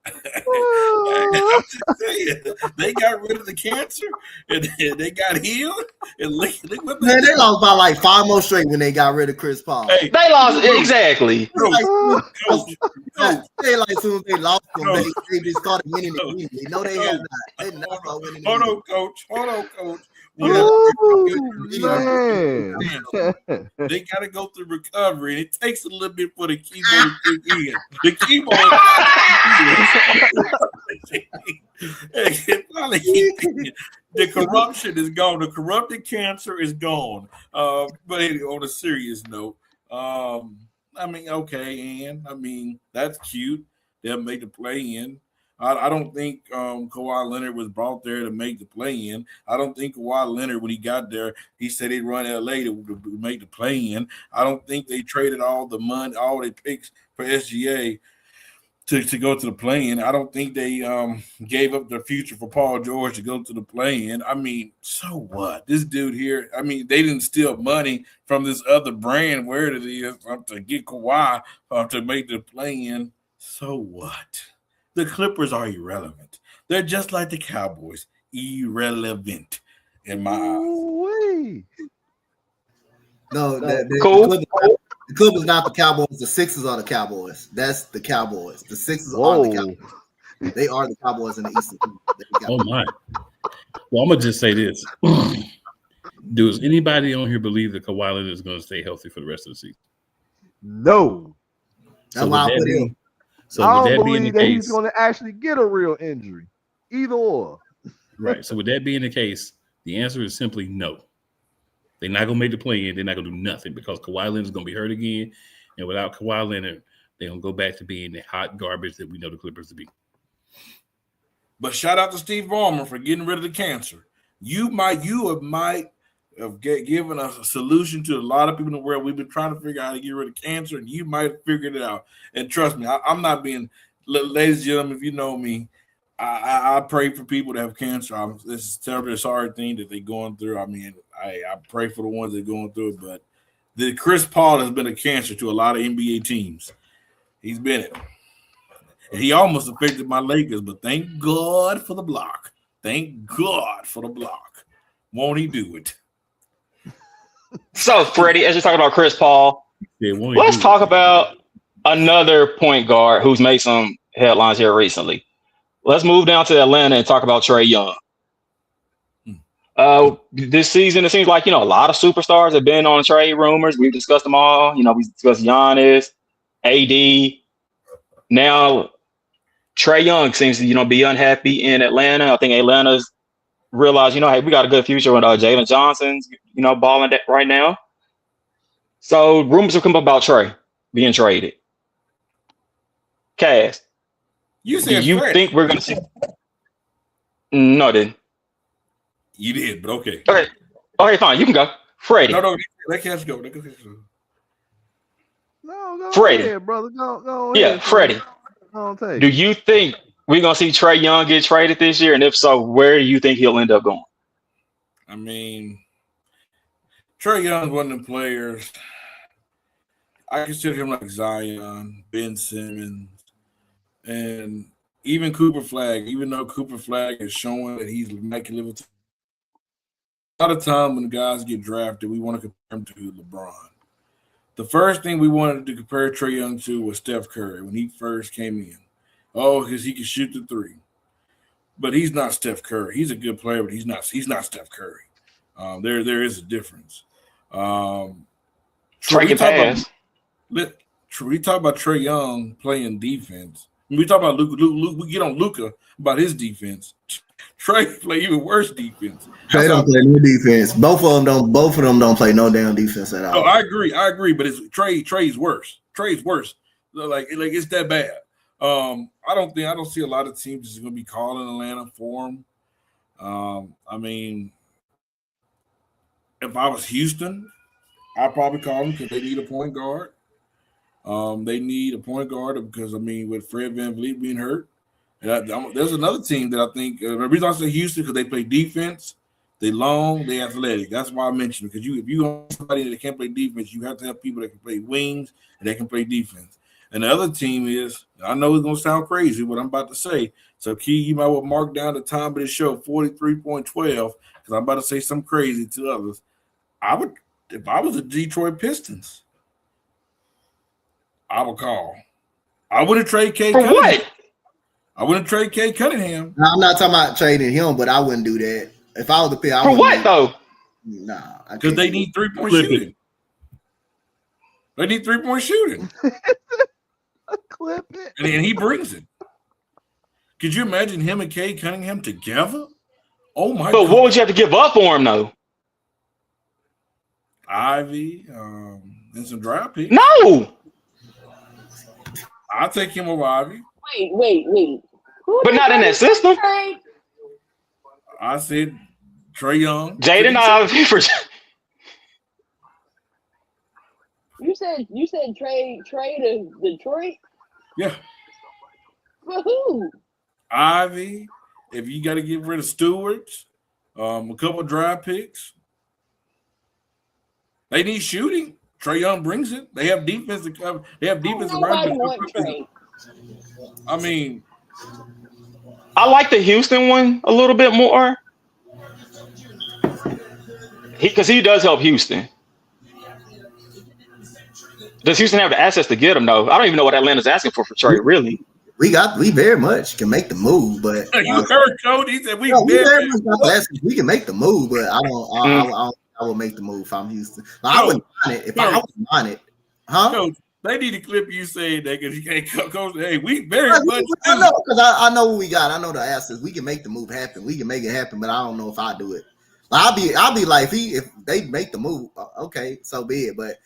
I'm just saying, they got rid of the cancer and they got healed. And look what they lost by like 5 more straight when they got rid of Chris Paul. Hey, they lost exactly. Coach. They like soon as they lost them, they just started winning immediately. No, they have not. They not start winning. Hold on, coach. They got to go through recovery, and it takes a little bit for the keyboard to kick in. The keyboard, the corruption is gone. The corrupted cancer is gone. But anyway, on a serious note, I mean, okay, and I mean that's cute. They'll make the play in. I don't think Kawhi Leonard was brought there to make the play-in. I don't think Kawhi Leonard, when he got there, he said he'd run L.A. to make the play-in. I don't think they traded all the money, all their picks for SGA to go to the play-in. I don't think they gave up their future for Paul George to go to the play-in. I mean, so what? This dude here, I mean, they didn't steal money from this other brand, where it is, to get Kawhi to make the play-in. So what? The Clippers are irrelevant. They're just like the Cowboys, irrelevant in my eyes. No, cool. The Clippers not the Cowboys. The Sixers are the Cowboys. That's the Cowboys. The Sixers are the Cowboys. They are the Cowboys in the Eastern. Oh my! Well, I'm gonna just say this: does anybody on here believe that Kawhi Leonard is going to stay healthy for the rest of the season? No. That's why I put him. So I don't believe that he's going to actually get a real injury, either or. Right. So with that being the case, the answer is simply no. They're not going to make the play-in. They're not going to do nothing because Kawhi Leonard is going to be hurt again. And without Kawhi Leonard, they're going to go back to being the hot garbage that we know the Clippers to be. But shout out to Steve Ballmer for getting rid of the cancer. You might have given a solution to a lot of people in the world. We've been trying to figure out how to get rid of cancer, and you might have figured it out. And trust me, I'm not being, ladies and gentlemen, if you know me, I pray for people that have cancer. This is a terribly sorry thing that they're going through. I mean, I pray for the ones that are going through it, but the Chris Paul has been a cancer to a lot of NBA teams. He's been it. And he almost affected my Lakers, but thank God for the block. Thank God for the block. Won't he do it? So, Freddie, as you're talking about Chris Paul, let's talk about another point guard who's made some headlines here recently. Let's move down to Atlanta and talk about Trae Young. This season, it seems like, a lot of superstars have been on trade rumors. We've discussed them all. We discussed Giannis, AD. Now, Trae Young seems to, be unhappy in Atlanta. I think Atlanta's realized, hey, we got a good future with Jalen Johnson's, balling right now. So rumors have come about Trae being traded. Cass, You do said you Freddie. think we're going to see? No, I didn't. You did, but okay. Okay, fine. You can go. Freddie. No, let Cash go. No, go Freddie. ahead, brother. Go Yeah, ahead. Freddie. Take Do you think we're going to see Trae Young get traded this year? And if so, where do you think he'll end up going? I mean, Trae Young's one of the players. I consider him like Zion, Ben Simmons, and even Cooper Flag. Even though Cooper Flag is showing that he's making live. A lot of time when guys get drafted, we want to compare him to LeBron. The first thing we wanted to compare Trae Young to was Steph Curry when he first came in. Oh, because he can shoot the three. But he's not Steph Curry. He's a good player, but he's not Steph Curry. There is a difference. Trae can pass. We talk about Trae Young playing defense. When we talk about Luka, we get on Luka about his defense. Trae play even worse defense. Trae don't play no defense. Both of them don't play no damn defense at all. Oh, I agree, but it's Trae's worse. Trae's worse. Like it's that bad. I don't see a lot of teams that's going to be calling Atlanta for him. I mean, if I was Houston, I'd probably call them because they need a point guard. They need a point guard because, with Fred VanVleet being hurt. And there's another team that I think the reason I say Houston because they play defense, they long, they athletic. That's why I mentioned it because if you want somebody that can't play defense, you have to have people that can play wings and they can play defense. And the other team is, I know it's gonna sound crazy what I'm about to say. So Key, you might want to mark down the time of the show 43.12 because I'm about to say something crazy to others. If I was the Detroit Pistons, I would call. I wouldn't trade Cade For Cunningham. what? I wouldn't trade Cade Cunningham. No, I'm not talking about trading him, but I wouldn't do that. If I was the pick, I For wouldn't what do though? Nah, because they need 3-point shooting. They need 3-point shooting. Clip it. And he brings it. Could you imagine him and Cade Cunningham together? Oh my God. But what would you have to give up for him though? Ivy, and some draft picks. No. I'll take him over Ivy. Wait. But not in that system. I said Trae Young. Jaden Ivey for You said trade to Detroit? Yeah. For who? Ivy. If you got to get rid of Stewart's, a couple of draft picks. They need shooting. Trae Young brings it. They have defense to cover. They have defense Nobody around. want Trae. I like the Houston one a little bit more. Because he does help Houston. Does Houston have the assets to get him though? I don't even know what Atlanta's asking for Trae, really. We very much can make the move, but You heard Cody said we very much got the assets. We can make the move, but I will make the move if I'm Houston. I wouldn't mind it if I was on it, huh? Coach, they need to clip you saying that because you can't coach. Hey, we very much. I know because I know what we got. I know the assets. We can make the move happen. We can make it happen, but I don't know if I do it. I'll be like if they make the move, okay, so be it. But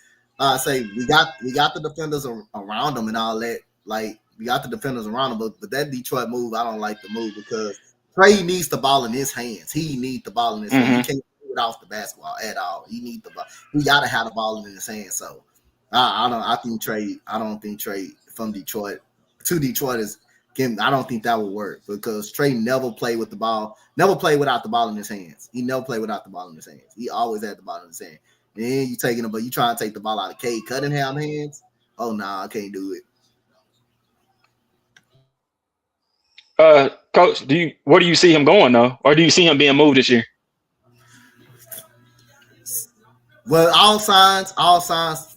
say we got the defenders around them and all that. Like we got the defenders around them, but that Detroit move, I don't like the move because Trae needs the ball in his hands. He needs the ball in his hands. He can't do it off the basketball at all. He needs the ball. He gotta have the ball in his hands. So I don't think Trae from Detroit to Detroit is. I don't think that would work because Trae never played with the ball, never played without the ball in his hands. He never played without the ball in his hands. He always had the ball in his hand. And then you taking it, but you trying to take the ball out of Cade Cunningham hands. Oh no, I can't do it. Coach, where do you see him going though, or do you see him being moved this year? Well, all signs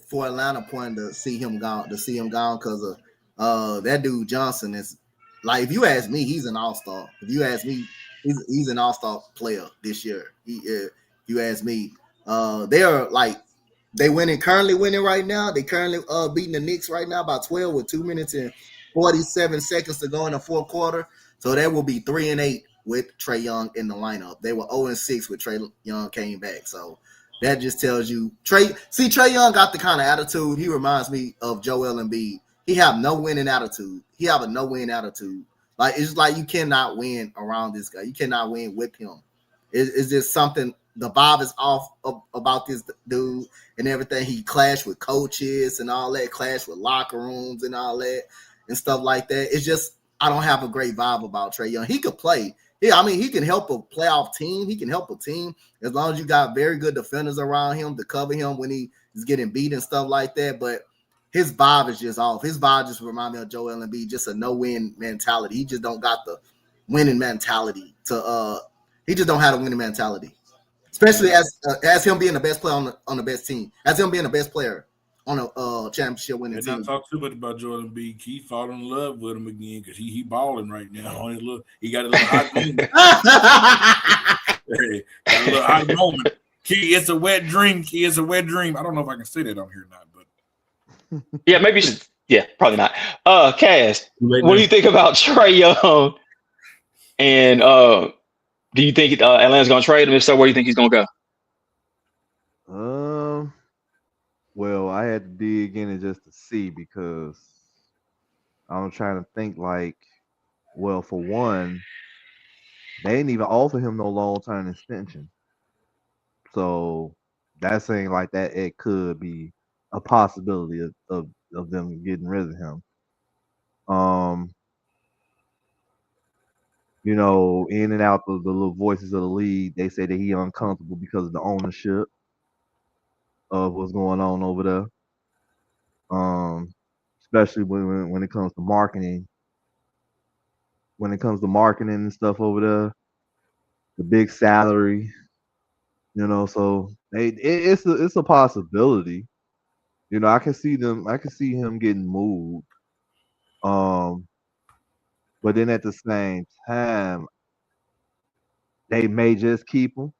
for Atlanta point to see him gone because of that dude Johnson is like, if you ask me, he's an all-star. If you ask me, He's an all-star player this year. You ask me. They are like currently winning right now. They currently beating the Knicks right now by 12 with 2 minutes and 47 seconds to go in the fourth quarter. So they will be 3-8 with Trae Young in the lineup. They were 0-6 with Trae Young came back. So that just tells you Trae Young got the kind of attitude. He reminds me of Joel Embiid. He have no winning attitude. He have a no win attitude. Like it's like you cannot win around this guy. You cannot win with him. It's just something. The vibe is off about this dude and everything. He clashed with coaches and all that, clashed with locker rooms and all that and stuff like that. It's just I don't have a great vibe about Trae Young. He could play. Yeah, I mean he can help a playoff team. He can help a team as long as you got very good defenders around him to cover him when he is getting beat and stuff like that. But his vibe is just off. His vibe just reminds me of Joel Embiid, just a no-win mentality. He just don't got the winning mentality to he just don't have a winning mentality. Especially as him being the best player on the best team, as him being the best player on a championship winning team. Not talk too much about Jordan B. He fall in love with him again because he balling right now. He got a little hot moment. Hey, got a little hot moment. Key, it's a wet dream. Key, it's a wet dream. I don't know if I can say that on here or not, but yeah, maybe you should. Yeah, probably not. Cass, what do you think about Trae Young? And do you think Atlanta's going to trade him? If so, where do you think he's going to go? Well, I had to dig in it just to see because I'm trying to think like, well, for one, they didn't even offer him no long-term extension. So that saying like that, it could be a possibility of them getting rid of him. You know, in and out the little voices of the league, they say that he uncomfortable because of the ownership of what's going on over there. Especially when it comes to marketing. When it comes to marketing and stuff over there, the big salary, you know, so it's a possibility. You know, I can see him getting moved. But then at the same time, they may just keep him.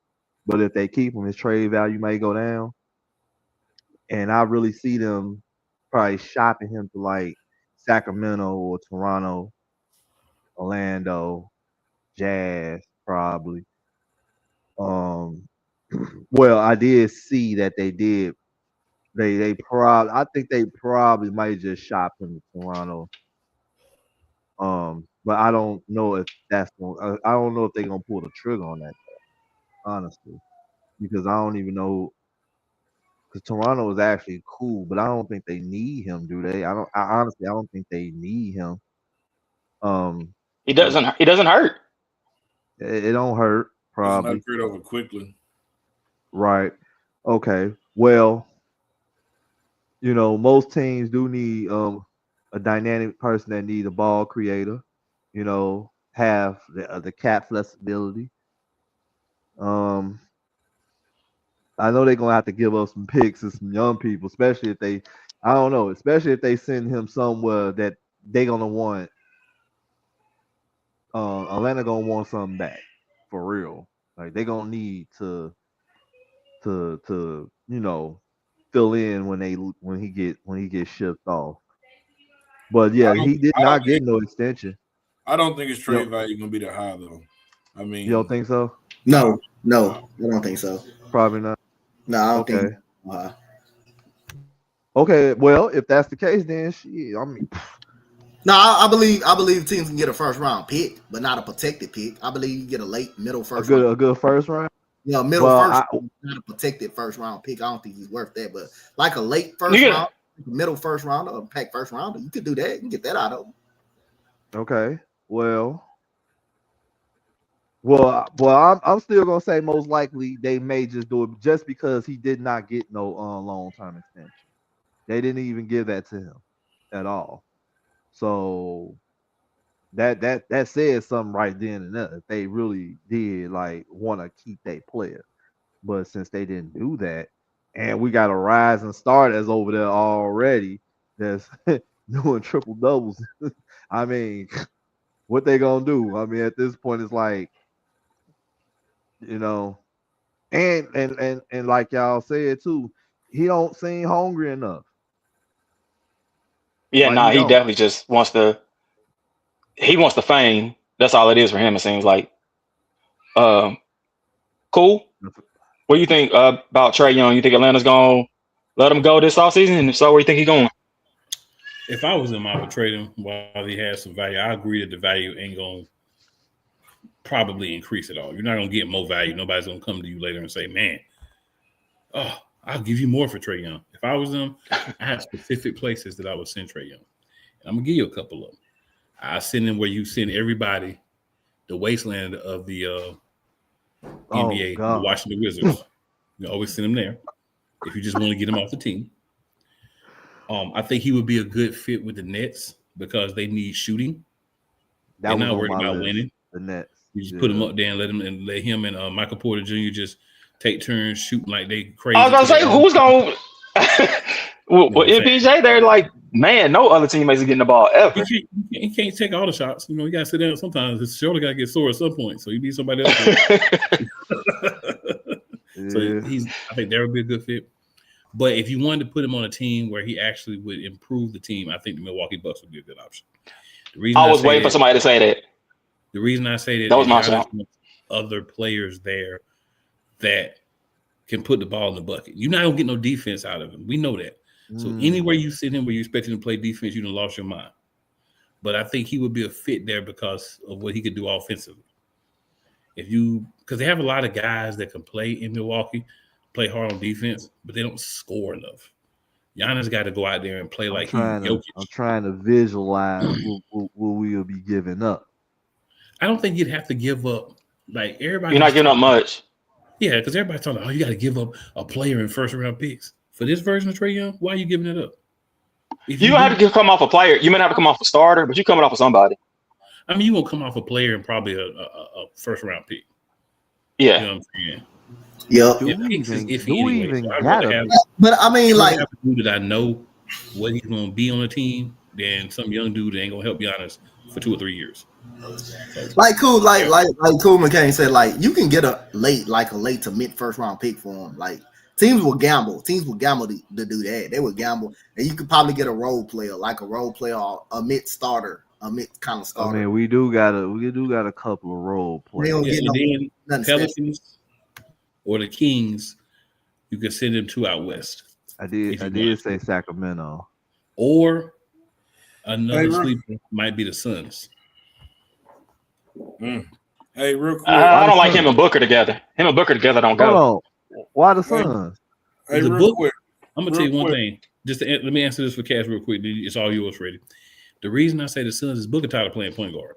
But if they keep him, his trade value may go down. And I really see them probably shopping him to like Sacramento or Toronto, Orlando, Jazz, probably. Well, I did see that they did. I think they probably might just shop him to Toronto. But I don't know if I don't know if they're gonna pull the trigger on that, honestly, because I don't even know. Because Toronto is actually cool, but I don't think they need him, do they? Honestly, I don't think they need him. He doesn't hurt. It don't hurt, probably. It's not over quickly. Right. Okay. Well, you know, most teams do need a dynamic person that need a ball creator. You know, have the cap flexibility. I know they're gonna have to give up some picks and some young people, especially if they send him somewhere that they're gonna want. Atlanta gonna want something back for real. Like they're gonna need to you know fill in when he gets shipped off. But yeah, he did not get no extension. I don't think his trade value gonna be that high though. I mean, you don't think so? No, I don't think so. Probably not. No, I don't think. Okay, well, if that's the case, then shit. I mean, no, I believe teams can get a first round pick, but not a protected pick. I believe you get a late middle first. A good first round. Yeah, first, not a protected first round pick. I don't think he's worth that, but like a late first round, middle first round, or pack first round, you could do that. You can get that out of him. Okay, well, I'm still gonna say most likely they may just do it just because he did not get no long-term extension. They didn't even give that to him at all. So that says something right then and there. If they really did like want to keep that player, but since they didn't do that, and we got a rising star that's over there already that's doing triple doubles. I mean, what they gonna do? I mean, at this point, it's like You know, and like y'all said too, he don't seem hungry enough. Yeah, Like nah, he he don't. definitely just wants the fame. That's all it is for him. It seems like. Um, cool. What do you think about Trae Young? You think Atlanta's gonna let him go this offseason? And if so, where you think he's going? If I was him, I would trade him while he has some value. I agree that the value ain't going to probably increase at all. You're not going to get more value. Nobody's going to come to you later and say, man, oh, I'll give you more for Trae Young. If I was them, I have specific places that I would send Trae Young. And I'm going to give you a couple of them. I send him where you send everybody, the wasteland of the NBA, the Washington Wizards. You always send him there if you just want to get him off the team. I think he would be a good fit with the Nets because they need shooting. They're not worried about winning. The Nets. You just put him up there and let him and Michael Porter Jr. just take turns shooting like they crazy. I was about to say, who's going? Well, MPJ, they're like, man, no other teammates are getting the ball ever. He can't take all the shots. You know, you got to sit down sometimes. His shoulder got to get sore at some point, so you need somebody else. So I think that would be a good fit. But if you wanted to put him on a team where he actually would improve the team, I think the Milwaukee Bucks would be a good option. I was waiting for somebody to say that. The reason I say that was my shot. Other players there that can put the ball in the bucket. You're not going to get no defense out of him. We know that. So anywhere you sit him where you expect him to play defense, you done lost your mind. But I think he would be a fit there because of what he could do offensively. Because they have a lot of guys that can play in Milwaukee, play hard on defense, but they don't score enough. Giannis got to go out there and play like Jokic. I'm trying to visualize what we will be giving up. I don't think you'd have to give up. Like everybody, you're not giving up much. Yeah, because everybody's talking about, you got to give up a player in first round picks. For this version of Trae Young, why are you giving it up? You don't have to come off a player. You may not have to come off a starter, but you're coming off of somebody. I mean, you won't come off a player and probably a first round pick. Yeah. You know what I'm saying? Yep. But I mean, like, have a dude that I know what he's going to be on the team than some young dude that ain't going to help Giannis for 2 or 3 years. Like Cool McCain said, like you can get a late to mid first round pick for him. Like teams will gamble. Teams will gamble to do that. They would gamble, and you could probably get a role player, or a mid starter, a mid kind of starter. I mean, we do got a couple of role players. And then Pelicans or the Kings, you could send them to out west. I did say Sacramento. Or another sleeper might be the Suns. Hey, real quick. I don't like him and Booker together. Him and Booker together don't go. Hold on. Why the Suns? Hey, real quick. I'm gonna tell you one thing. Let me answer this for Cash real quick. It's all yours, Freddie. The reason I say the Suns is Booker tired of playing point guard.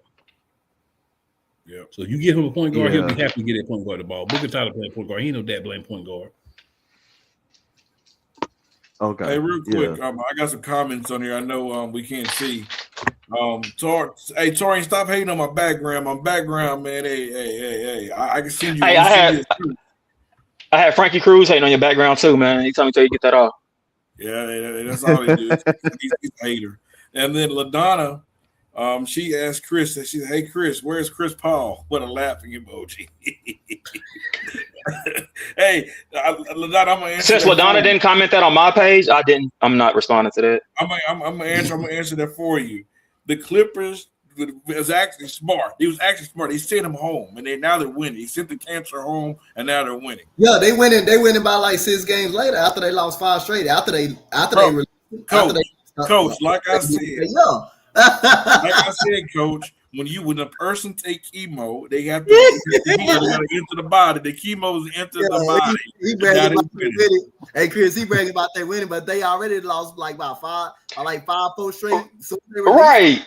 Yeah. So if you give him a point guard, he'll be happy to get that point guard the ball. Booker tired of playing point guard. He ain't no that blame point guard. Okay. Hey, real quick. I got some comments on here. I know we can't see. Tori, stop hating on my background. My background, man. Hey. I can send you. Hey, I had Frankie Cruz hating on your background too, man. He told me to get that off. Yeah, that's all he do. He's a hater. And then LaDonna, she asked Chris, she said, "Hey Chris, where's Chris Paul?" What a laughing emoji. Hey, LaDonna, I'm gonna answer. Since LaDonna didn't comment that on my page, I'm not responding to that. I'm gonna answer that for you. The Clippers was actually smart. He was actually smart. He sent him home, and now they're winning. He sent the cancer home, and now they're winning. Yeah, they winning by like 6 games later after they lost 5 straight. Coach, like I said, Coach, when a person take chemo, they have to enter the body. The chemo is enter the body. He bragging about hey Chris, he bragging about they winning, but they already lost like about 5 straight. So right.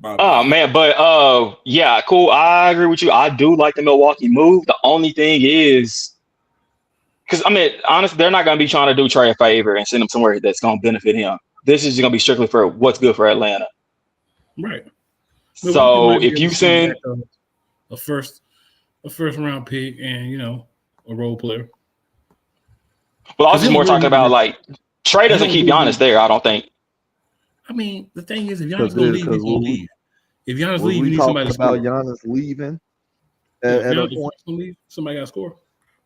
Oh man, but yeah, cool. I agree with you. I do like the Milwaukee move. The only thing is, because I mean, honestly, they're not going to be trying to do Trae a favor and send him somewhere that's going to benefit him. This is going to be strictly for what's good for Atlanta. Right. So if you send a first round pick and a role player. Well, I was just more talking about like Trae doesn't keep Giannis there. I don't think. I mean, the thing is, if Giannis gonna leave, he's gonna leave. If Giannis leave, you we need talking somebody to score. about Giannis leaving Yeah, at a if point. Giannis gonna leave, somebody got to score.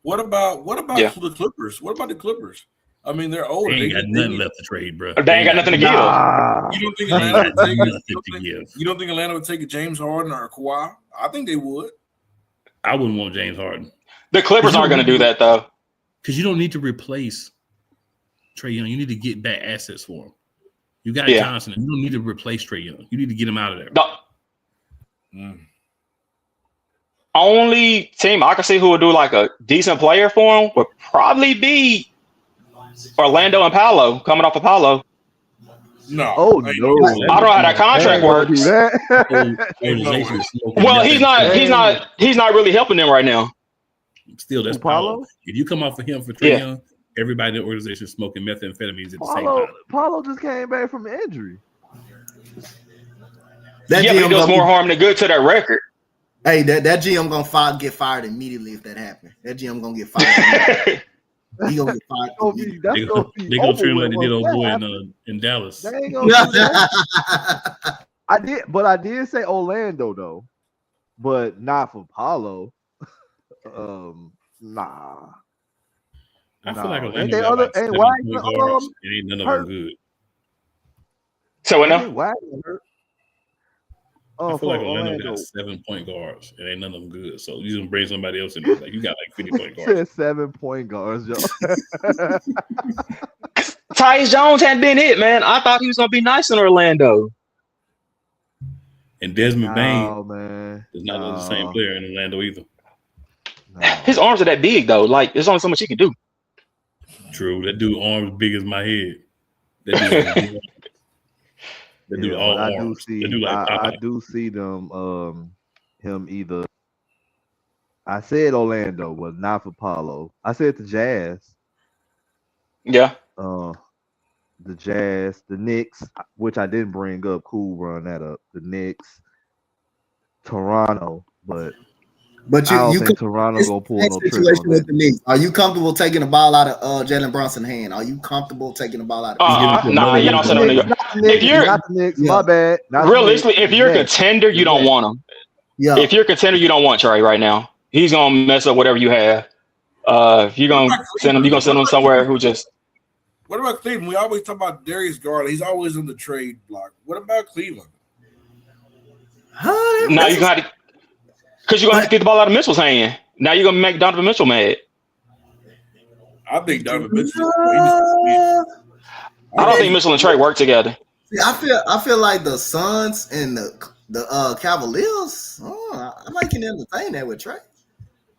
What about Yeah. the Clippers? What about the Clippers? I mean, they're They older. ain't got nothing left to trade, bro. They ain't got nothing to give. Nah. You don't think They ain't Atlanta got would take nothing it? to give. You don't think Atlanta would take a James Harden or a Kawhi? I think they would. I wouldn't want James Harden. The Clippers aren't going to do that though. Because you don't need to replace Trae Young. You need to get back assets for him. You got Johnson. You don't need to replace Trae Young. You need to get him out of there. The only team I can see who would do like a decent player for him would probably be Orlando and Paolo, coming off of Paolo. No. Oh no! I don't know how that contract works. Well, he's not really helping them right now. Still, that's Paolo. If you come off of him for Trae Young, everybody in the organization is smoking methamphetamines at the same time. Paolo just came back from injury. But he does more harm than good to that record. Hey, that GM gonna get fired immediately if that happens. That GM gonna get fired. He gonna get fired. They gonna treat him like they did old boy in Dallas. They ain't gonna do that. I did say Orlando though, but not for Paulo. Nah. I feel like ain't Orlando got like 7 Wagner, point guards. It ain't none of them good. So what now? Wagner. I feel like Orlando got 7 point guards. It ain't none of them good. So you just bring somebody else in there. Like you got like 50 point guards. 7 point guards, yo. Tyus Jones hadn't been it, man. I thought he was gonna be nice in Orlando. And Desmond Bain is not the same player in Orlando either. His arms are that big though. Like there's only so much he can do. True. That dude arms big as my head. That dude all arms. I do see them him either. I said Orlando, but not for Paulo. I said the Jazz. Yeah. The Jazz, the Knicks, which I didn't bring up. Cool, run that up. The Knicks, Toronto, but I don't think Toronto gonna pull no trick on with the Knicks. Are you comfortable taking the ball out of Jalen Brunson's hand? Are you comfortable taking the ball out of nah, you don't send him to New York. If you're not the Knicks, my bad. Realistically, if you're a contender, you don't want him. Yeah. If you're a contender, you don't want Trae right now. He's gonna mess up whatever you have. If you're gonna send him, you're gonna send him somewhere who just. What about Cleveland? We always talk about Darius Garland. He's always on the trade block. What about Cleveland? Now you're gonna have to, because you're gonna have to get the ball out of Mitchell's hand. Now you're gonna make Donovan Mitchell mad. I think Donovan Mitchell. I don't think Mitchell and Trae work together. See, I feel like the Suns and the Cavaliers. I might can entertain that with Trae.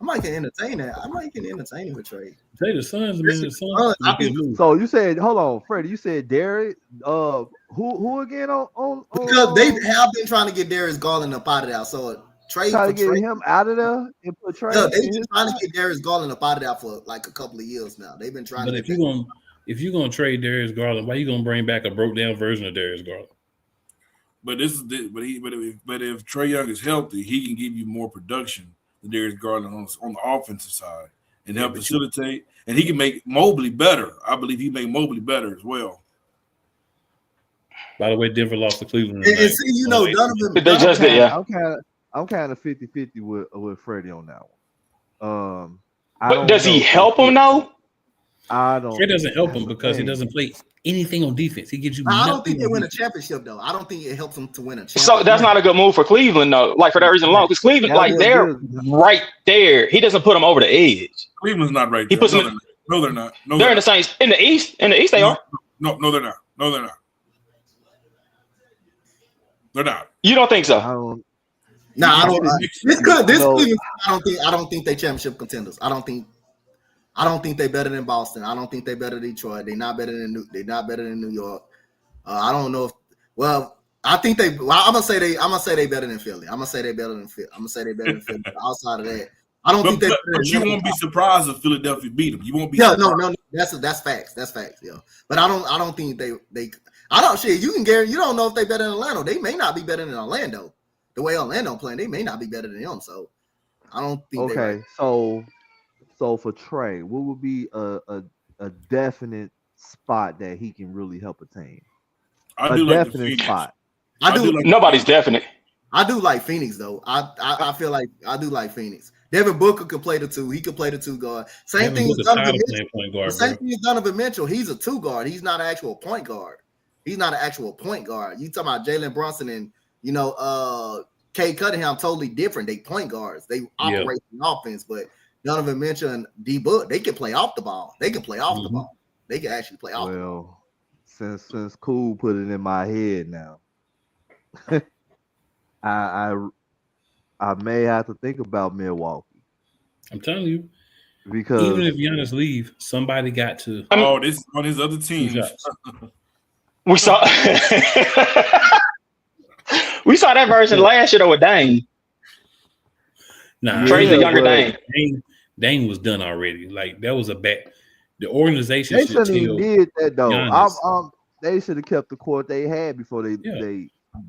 I might can entertain that. I might can entertain it with Trae. Say the Suns, man. The Suns. So you said, hold on, Freddie. You said Derek. Who again on? Because they have been trying to get Darius Garland up out of there. So Trae trying to get him out of there and put Trae. Yeah, they've been trying to get Darius Garland up out of there for like a couple of years now. They've been trying. But if you're gonna trade Darius Garland, why you gonna bring back a broke down version of Darius Garland? But if Trae Young is healthy, he can give you more production than Darius Garland on the offensive side and help facilitate. And he can make Mobley better. I believe he make Mobley better as well. By the way, Denver lost to Cleveland. And see, Donovan. They just did, yeah. I'm kind of 50-50 with Freddie on that one. But does he help him though? I don't. Trae doesn't help him because he doesn't play anything on defense. He gives you. I don't think they win a championship though. I don't think it helps them to win a championship. So that's not a good move for Cleveland though. Like for that reason alone, because Cleveland, like they're right there. He doesn't put them over the edge. Cleveland's not right there. He puts them. No, they're not. No, they're in the same in the East. In the East, they are. No, they're not. No, they're not. They're not. You don't think so? I don't. This Cleveland. I don't think they championship contenders. I don't think they're better than Boston. I don't think they're better than Detroit. They're not better than New York. I don't know if. Well, I think they. Well, I'm gonna say they better than Philly. I'm gonna say they're better than Philly. But outside of that, I don't think they. But you won't be surprised if Philadelphia beat them. You won't be. Yeah, no. That's facts. That's facts. Yeah, but I don't think they. I don't. Shit, you can guarantee. You don't know if they better than Orlando. They may not be better than Orlando. The way Orlando playing, they may not be better than them. So I don't think. Okay, so for Trae, what would be a definite spot that he can really help a team? I do like the definite Phoenix. spot. I do like Nobody's definite. I do like Phoenix though. I feel like I do like Phoenix. Devin Booker could play the two. He could play the two guard. Same Devin thing as Booker's Donovan tired of Mitchell. playing point guard, Same bro. thing as Donovan Mitchell. He's a two guard. He's not an actual point guard. He's not an actual point guard. You talking about Jalen Brunson and Kay Cunningham, totally different. They point guards. They operate in offense, but Donovan Mitchell and D Book, they can play off the ball. They can play off the ball. They can actually play off the ball. Since Cool put it in my head now, I may have to think about Milwaukee. I'm telling you, because even if Giannis leave, somebody got to. This is on his other teams. We saw that version last year though with Dame. Nah, Trae's the younger Dame. Dame was done already. Like that was a bad. The organization they should shouldn't even did that though. They should have kept the court they had before they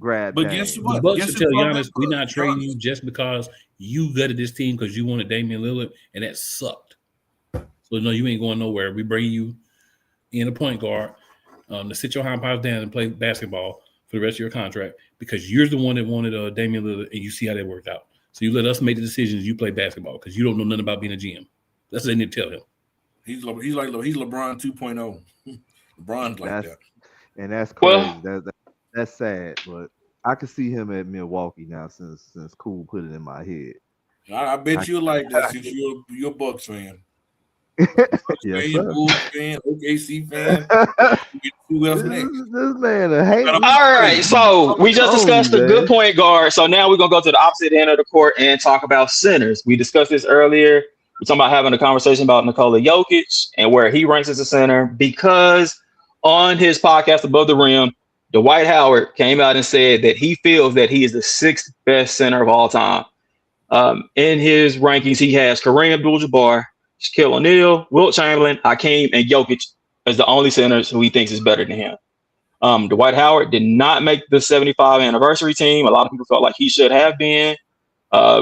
grabbed. But Dame. guess what? The Bucks should tell Giannis, we're not trading you just because you gutted this team because you wanted Damian Lillard, and that sucked. So no, you ain't going nowhere. We bring you in a point guard to sit your hind pies down and play basketball for the rest of your contract because you're the one that wanted Damian Lillard, and you see how that worked out. So you let us make the decisions. You play basketball because you don't know nothing about being a GM. That's what they need to tell him. He's LeBron 2.0. LeBron's like that. And that's crazy. Well, that's sad, but I could see him at Milwaukee now since Cool put it in my head. I bet you like that since you're a Bucks fan. Yes, fan, Bulls fan, OKC fan. Who else next? This man a hater. all right, so we just discussed the good point guard. So now we're gonna go to the opposite end of the court and talk about centers. We discussed this earlier. We're talking about having a conversation about Nikola Jokic and where he ranks as a center because on his podcast Above the Rim, Dwight Howard came out and said that he feels that he is the sixth best center of all time. In his rankings, he has Kareem Abdul-Jabbar, Shaquille O'Neal, Wilt Chamberlain, Hakeem, and Jokic as the only centers who he thinks is better than him. Dwight Howard did not make the 75 anniversary team. A lot of people felt like he should have been.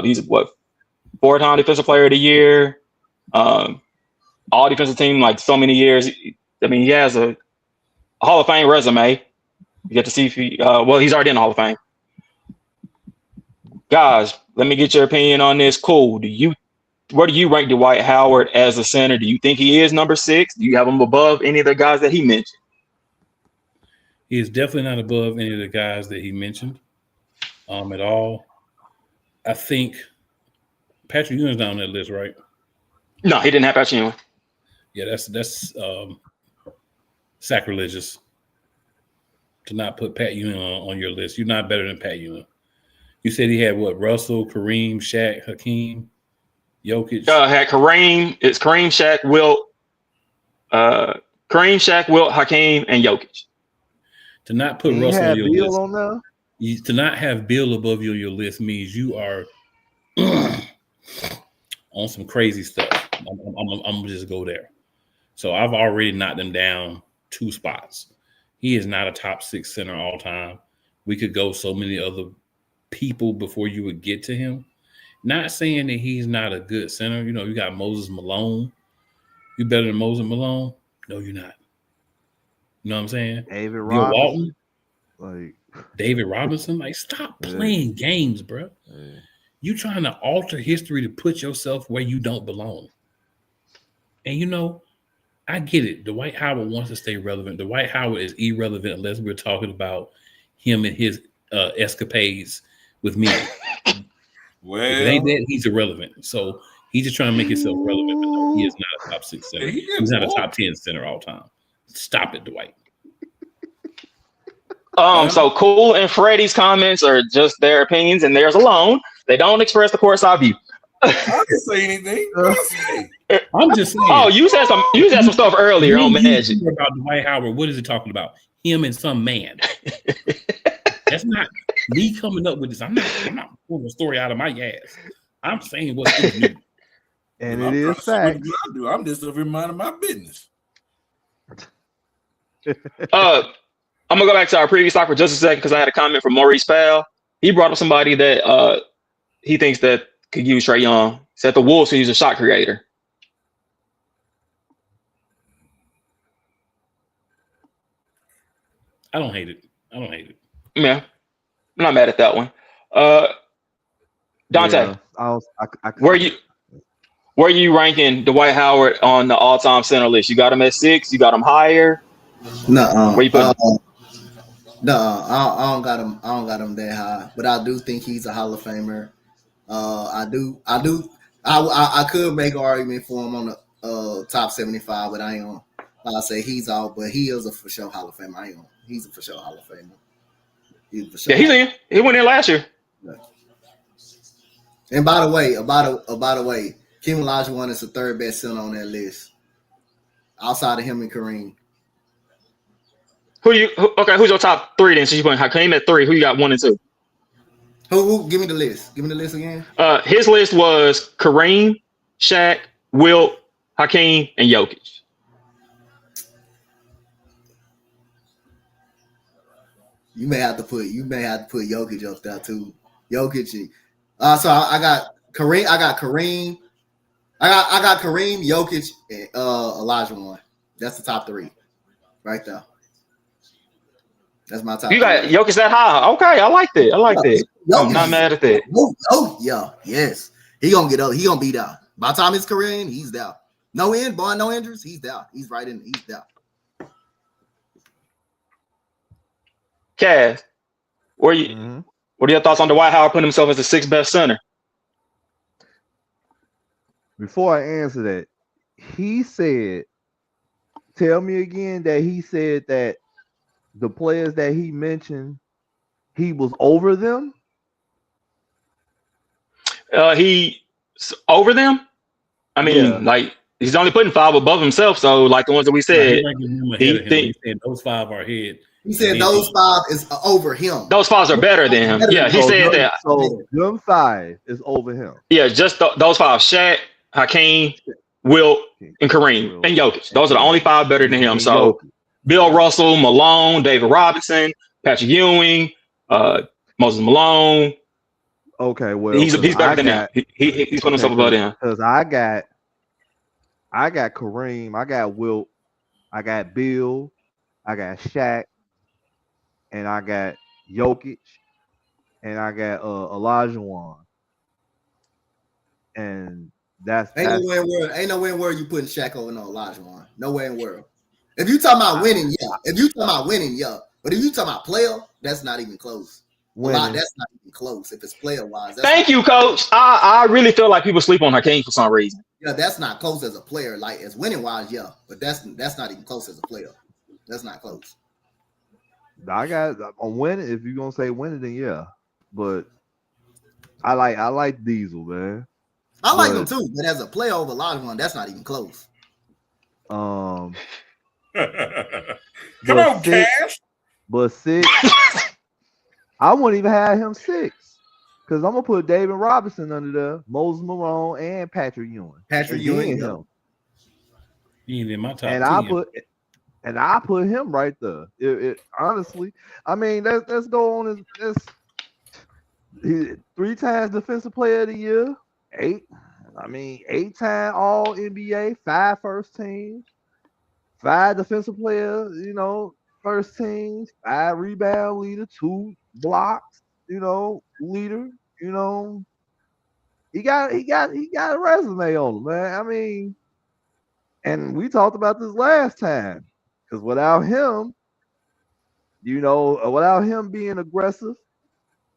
He's four-time defensive player of the year, all defensive team, like so many years. I mean, he has a Hall of Fame resume. You get to see if he's already in the Hall of Fame. Guys, let me get your opinion on this. Cool. Where do you rank Dwight Howard as a center? Do you think he is number 6? Do you have him above any of the guys that he mentioned? He is definitely not above any of the guys that he mentioned at all. I think Patrick Ewing's down on that list, right? No, he didn't have Patrick Ewing. Yeah, that's sacrilegious to not put Pat Ewing on your list. You're not better than Pat Ewing. You said he had what? Russell, Kareem, Shaq, Hakeem, Jokic. Had Kareem. It's Kareem, Shaq, Wilt, Hakeem, and Jokic. To not put He Russell had on your Bill list. on there? To not have Bill above you on your list means you are on some crazy stuff. I'm gonna just go there. So I've already knocked him down 2 spots. He is not a top 6 center all time. We could go so many other people before you would get to him. Not saying that he's not a good center. You know, you got Moses Malone. You better than Moses Malone? No, you're not. You know what I'm saying? David Bill Walton, Walton. David Robinson. Like, stop playing games, bro. Yeah. You trying to alter history to put yourself where you don't belong. And you know, I get it. Dwight Howard wants to stay relevant. Dwight Howard is irrelevant unless we're talking about him and his escapades with me. Well, if it ain't that, he's irrelevant. So he's just trying to make himself relevant. But no, he is not a top 6 center. He's not a top 10 center all time. Stop it, Dwight. So Cool and Freddie's comments are just their opinions and theirs alone. They don't express the courtside view. I didn't say anything. I'm just saying. Oh, you said some stuff earlier on Magic about Dwight Howard. What is it talking about? Him and some man. That's not me coming up with this. I'm not pulling a story out of my ass. I'm saying what's in me. And it is fact. I'm just reminding my business. I'm gonna go back to our previous talk for just a second because I had a comment from Maurice Powell. He brought up somebody that he thinks that could use Trae Young. He said the Wolves could use a shot creator. I don't hate it. I don't hate it. Yeah, I'm not mad at that one. Dante, Yeah, where you ranking Dwight Howard on the all-time center list? You got him at 6. You got him higher. No, Where you putting him? no, I don't got him. I don't got him that high, but I do think he's a Hall of Famer. I could make an argument for him on the top 75, but I ain't gonna. I say he's out, but he is a for sure Hall of Famer. I ain't gonna. He's a for sure Hall of Famer. He's for sure. Yeah, he's in. He went in last year. And by the way, Kim Olajuwon is the third best center on that list, outside of him and Kareem. Who's your top 3 then? So you putting Hakeem at 3. Who you got 1 and 2? Who? Give me the list. Give me the list again. His list was Kareem, Shaq, Wilt, Hakeem, and Jokic. You may have to put Jokic up there too. Jokic. So I got Kareem. I got Kareem, Jokic, and Olajuwon. That's the top 3, right there. That's my top. You got Jokic that high? Okay, I like that. I'm not mad at that. Oh yeah, yes. He gonna get up. He gonna be there. By the time his career ends, he's there. No injuries. He's there. He's right in. He's there. Cass, what are your thoughts on Dwight Howard putting himself as the 6th best center? Before I answer that, he said, tell me again that he said that the players that he mentioned, he was over them? He's over them? I mean, like, he's only putting 5 above himself, so like the ones that we said, he said those 5 are ahead. He said those 5 is over him. Those 5 are better than him. Yeah, he said that. So them 5 is over him. Yeah, just those 5: Shaq, Hakeem, Wilt, and Kareem, and Jokic. Those are the only 5 better than him. So Bill Russell, Malone, David Robinson, Patrick Ewing, Moses Malone. Okay, well, he's better than him. He's putting himself above him. Because I got Kareem, I got Wilt, I got Bill, I got Shaq, and I got Jokic, and I got Olajuwon. And ain't no way in the world you putting Shaq over no Olajuwon. No way in the world. If you talking about winning, yeah. But if you talking about player, that's not even close. That's not even close. If it's player wise. Thank you, Coach. I really feel like people sleep on Hakeem for some reason. Yeah, that's not close as a player. Like as winning wise, yeah, but that's not even close as a player. That's not close. I got on winning. If you're gonna say winning, then yeah. But I like Diesel, man. I like him too, but as a player over Olajuwon, that's not even close. Come on, Cash. But 6, I wouldn't even have him 6 because I'm gonna put David Robinson under there, Moses Malone, and Patrick Ewing. Him. He ain't in my top. And I put him right there. Honestly, I mean, let's go on this. 3 times Defensive Player of the Year, 8-time All NBA, 5 first teams, 5 Defensive Player, first teams, 5 rebound leader, 2 blocks, leader, he got a resume on him, man. I mean, and we talked about this last time. Because without him, without him being aggressive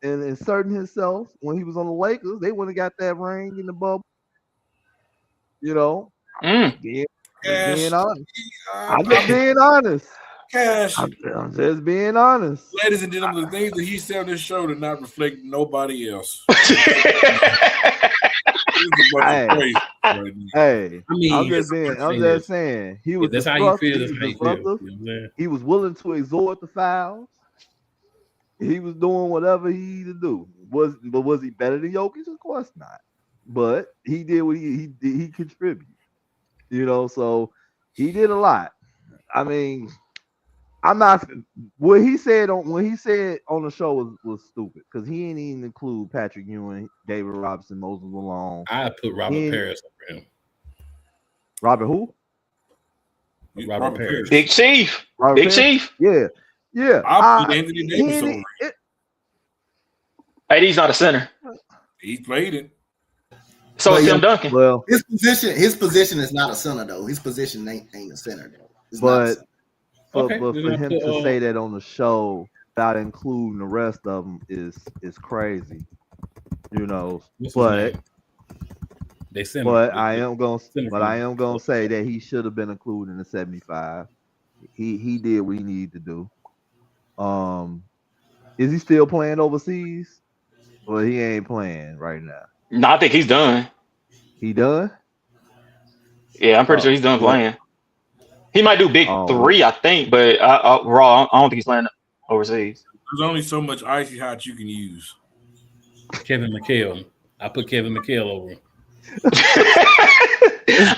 and inserting himself when he was on the Lakers, they wouldn't have got that ring in the bubble. Being honest. I'm just being honest. Cash. I'm just being honest. Ladies and gentlemen, the things that he said on this show did not reflect nobody else. Hey, I mean, I'm just saying. He was. That's how you feel. That's how you feel. He was willing to exhort the fouls. He was doing whatever he needed to do. Was he better than Jokic? Of course not. But he did what he contributed. So he did a lot. I mean, I'm not. What he said on the show was stupid because he didn't even include Patrick Ewing, David Robinson, Moses Malone. I put Robert Parrish over him. Robert who? Robert Parrish. Big Chief. Chief. Yeah. Yeah, I put Anthony Davis over. AD's not a center. He played it. So But is Tim yeah, Duncan. well, his position is not a center though. His position ain't a center though. It's not a but center. but for him to say that on the show without including the rest of them is crazy, you know. But I am gonna say that he should have been included in the 75. He did what he needed to do. Is he still playing overseas? Well, he ain't playing right now. No, I think he's done. He done? Yeah, I'm pretty sure he's done playing. He might do big three, I think, but I don't think he's playing overseas. There's only so much icy hot you can use. Kevin McHale. I put Kevin McHale over him.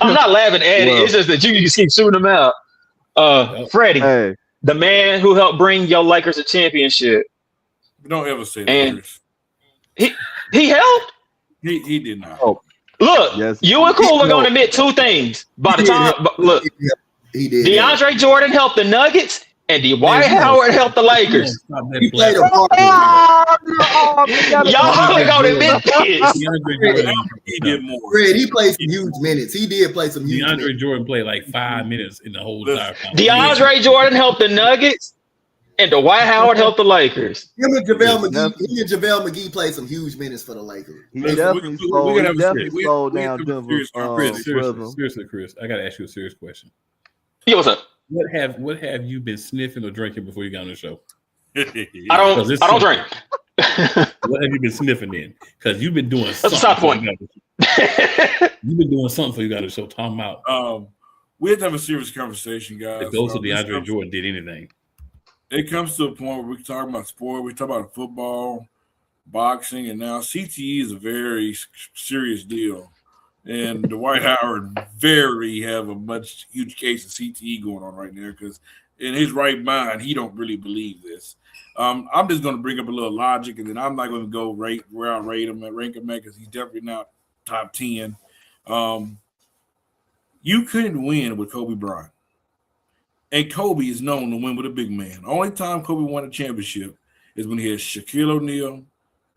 I'm not laughing at it. It's just that you can keep shooting him out. Freddie, the man who helped bring your Lakers a championship. Don't ever say that. And he helped? He did not. Oh. Look, you and Cool are going to admit two things. By the time, look, he did. DeAndre Jordan helped the Nuggets, and Dwight Howard helped the Lakers. He played a part. Y'all are going to admit this. He did more. Fred, he played some huge minutes. He did play some huge minutes. DeAndre Jordan played like 5 minutes in the whole entire time. DeAndre Jordan helped the Nuggets, and Dwight Howard helped the Lakers. Him and JaVale McGee played some huge minutes for the Lakers. He definitely slowed down Denver's Seriously, Chris, I got to ask you a serious question. Yeah, what's up? What have you been sniffing or drinking before you got on the show? I don't drink. What have you been sniffing then? Because you've been doing That's a something. stop point. You've been doing something before you got on the show. Talking about. We have to have a serious conversation, guys. If those of DeAndre Jordan did anything. It comes to a point where we talk about sport, we talk about football, boxing, and now CTE is a very serious deal. And Dwight Howard have a huge case of CTE going on right now because in his right mind, he don't really believe this. I'm just going to bring up a little logic, and then I'm not going to go right where I rank him at because he's definitely not top 10. You couldn't win with Kobe Bryant. And Kobe is known to win with a big man. The only time Kobe won a championship is when he had Shaquille O'Neal,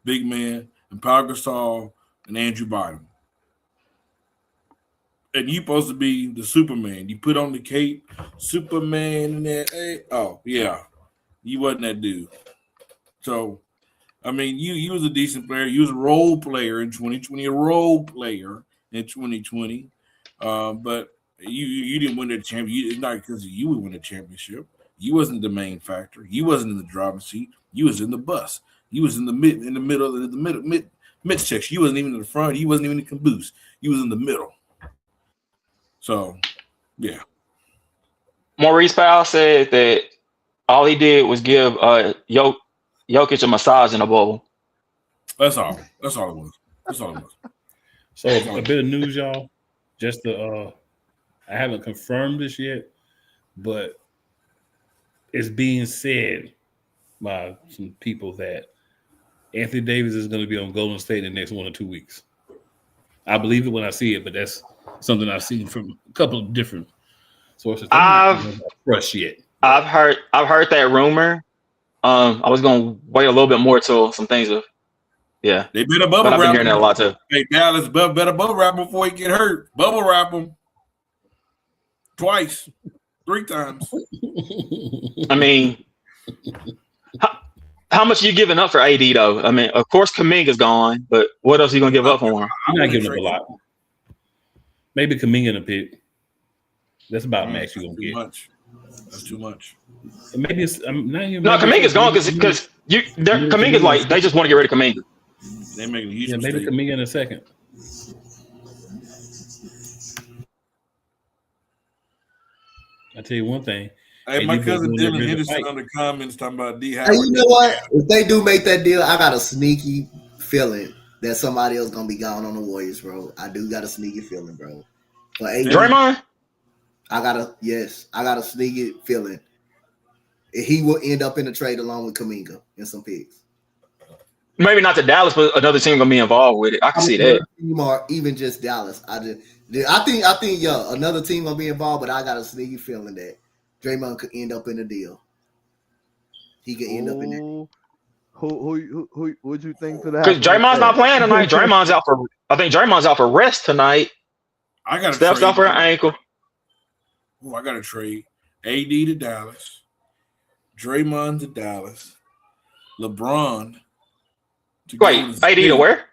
big man, and Pau Gasol, and Andrew Bynum. And you supposed to be the Superman. You put on the cape, Superman, and that. Hey, oh, yeah. You wasn't that dude. So, I mean, you was a decent player. You was a role player in 2020, but you didn't win the championship. It's not because you would win the championship. You wasn't the main factor. You wasn't in the driver's seat. You was in the bus. You was in the mid section. You wasn't even in the front. You wasn't even in the caboose. You was in the middle. So, yeah. Maurice Powell said that all he did was give Jokic a massage in a bowl. That's all. That's all it was. So a bit of news, y'all. Just to I haven't confirmed this yet, but it's being said by some people that Anthony Davis is going to be on Golden State in the next 1 or 2 weeks. I believe it when I see it, but that's something I've seen from a couple of different sources. I've heard that rumor. I was going to wait a little bit more till some things have. Yeah, they better bubble wrap. I've been hearing that a lot too. Hey, Dallas better bubble wrap before he get hurt. Bubble wrap him twice, 3 times. I mean, how much are you giving up for AD though? I mean, of course Kuminga's gone, but what else are you gonna give up for him? I'm not giving up a lot. Maybe Kuminga in a pick. That's about max you're gonna get. Much. That's too much. Maybe it's Kuminga's gone because Kuminga's like they just want to get rid of Kuminga. They're making a huge mistake. Maybe Kuminga in a second. I tell you one thing. Hey, my cousin Dylan Henderson on the comments talking about D. Howard. Hey, you know what? If they do make that deal, I got a sneaky feeling that somebody else gonna be gone on the Warriors, bro. I do got a sneaky feeling, bro. But Draymond? I got a sneaky feeling he will end up in the trade along with Kuminga and some picks. Maybe not to Dallas, but another team gonna be involved with it. I can see that. Or even just Dallas. I think another team gonna be involved, but I got a sneaky feeling that Draymond could end up in the deal. he could end up in there. Who would you think could Because happen? Draymond's not playing tonight. I think Draymond's out for rest tonight. I got Steph's out for an ankle. I got to trade AD to Dallas, Draymond to Dallas, LeBron to Wait, AD to where?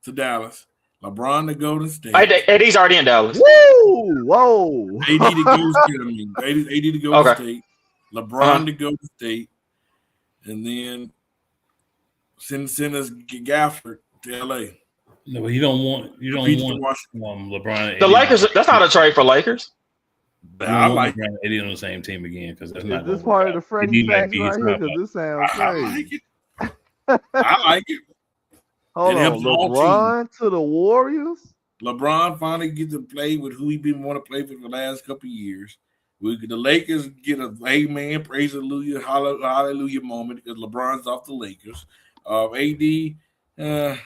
To Dallas. LeBron to Golden State. AD's already in Dallas. Woo! Whoa! AD to Golden State. AD to Golden State. LeBron to Golden State, and then send us Gafford to LA. No, you don't want LeBron. The Lakers. That's not a trade for Lakers. I like LeBron and AD on the same team again because that's not. Is this part of the Freddie facts right here? Because this sounds crazy. I like it. Hold on, LeBron to the Warriors. LeBron finally get to play with who he been want to play for the last couple of years. The Lakers get a amen, praise hallelujah, hallelujah moment because LeBron's off the Lakers. AD, and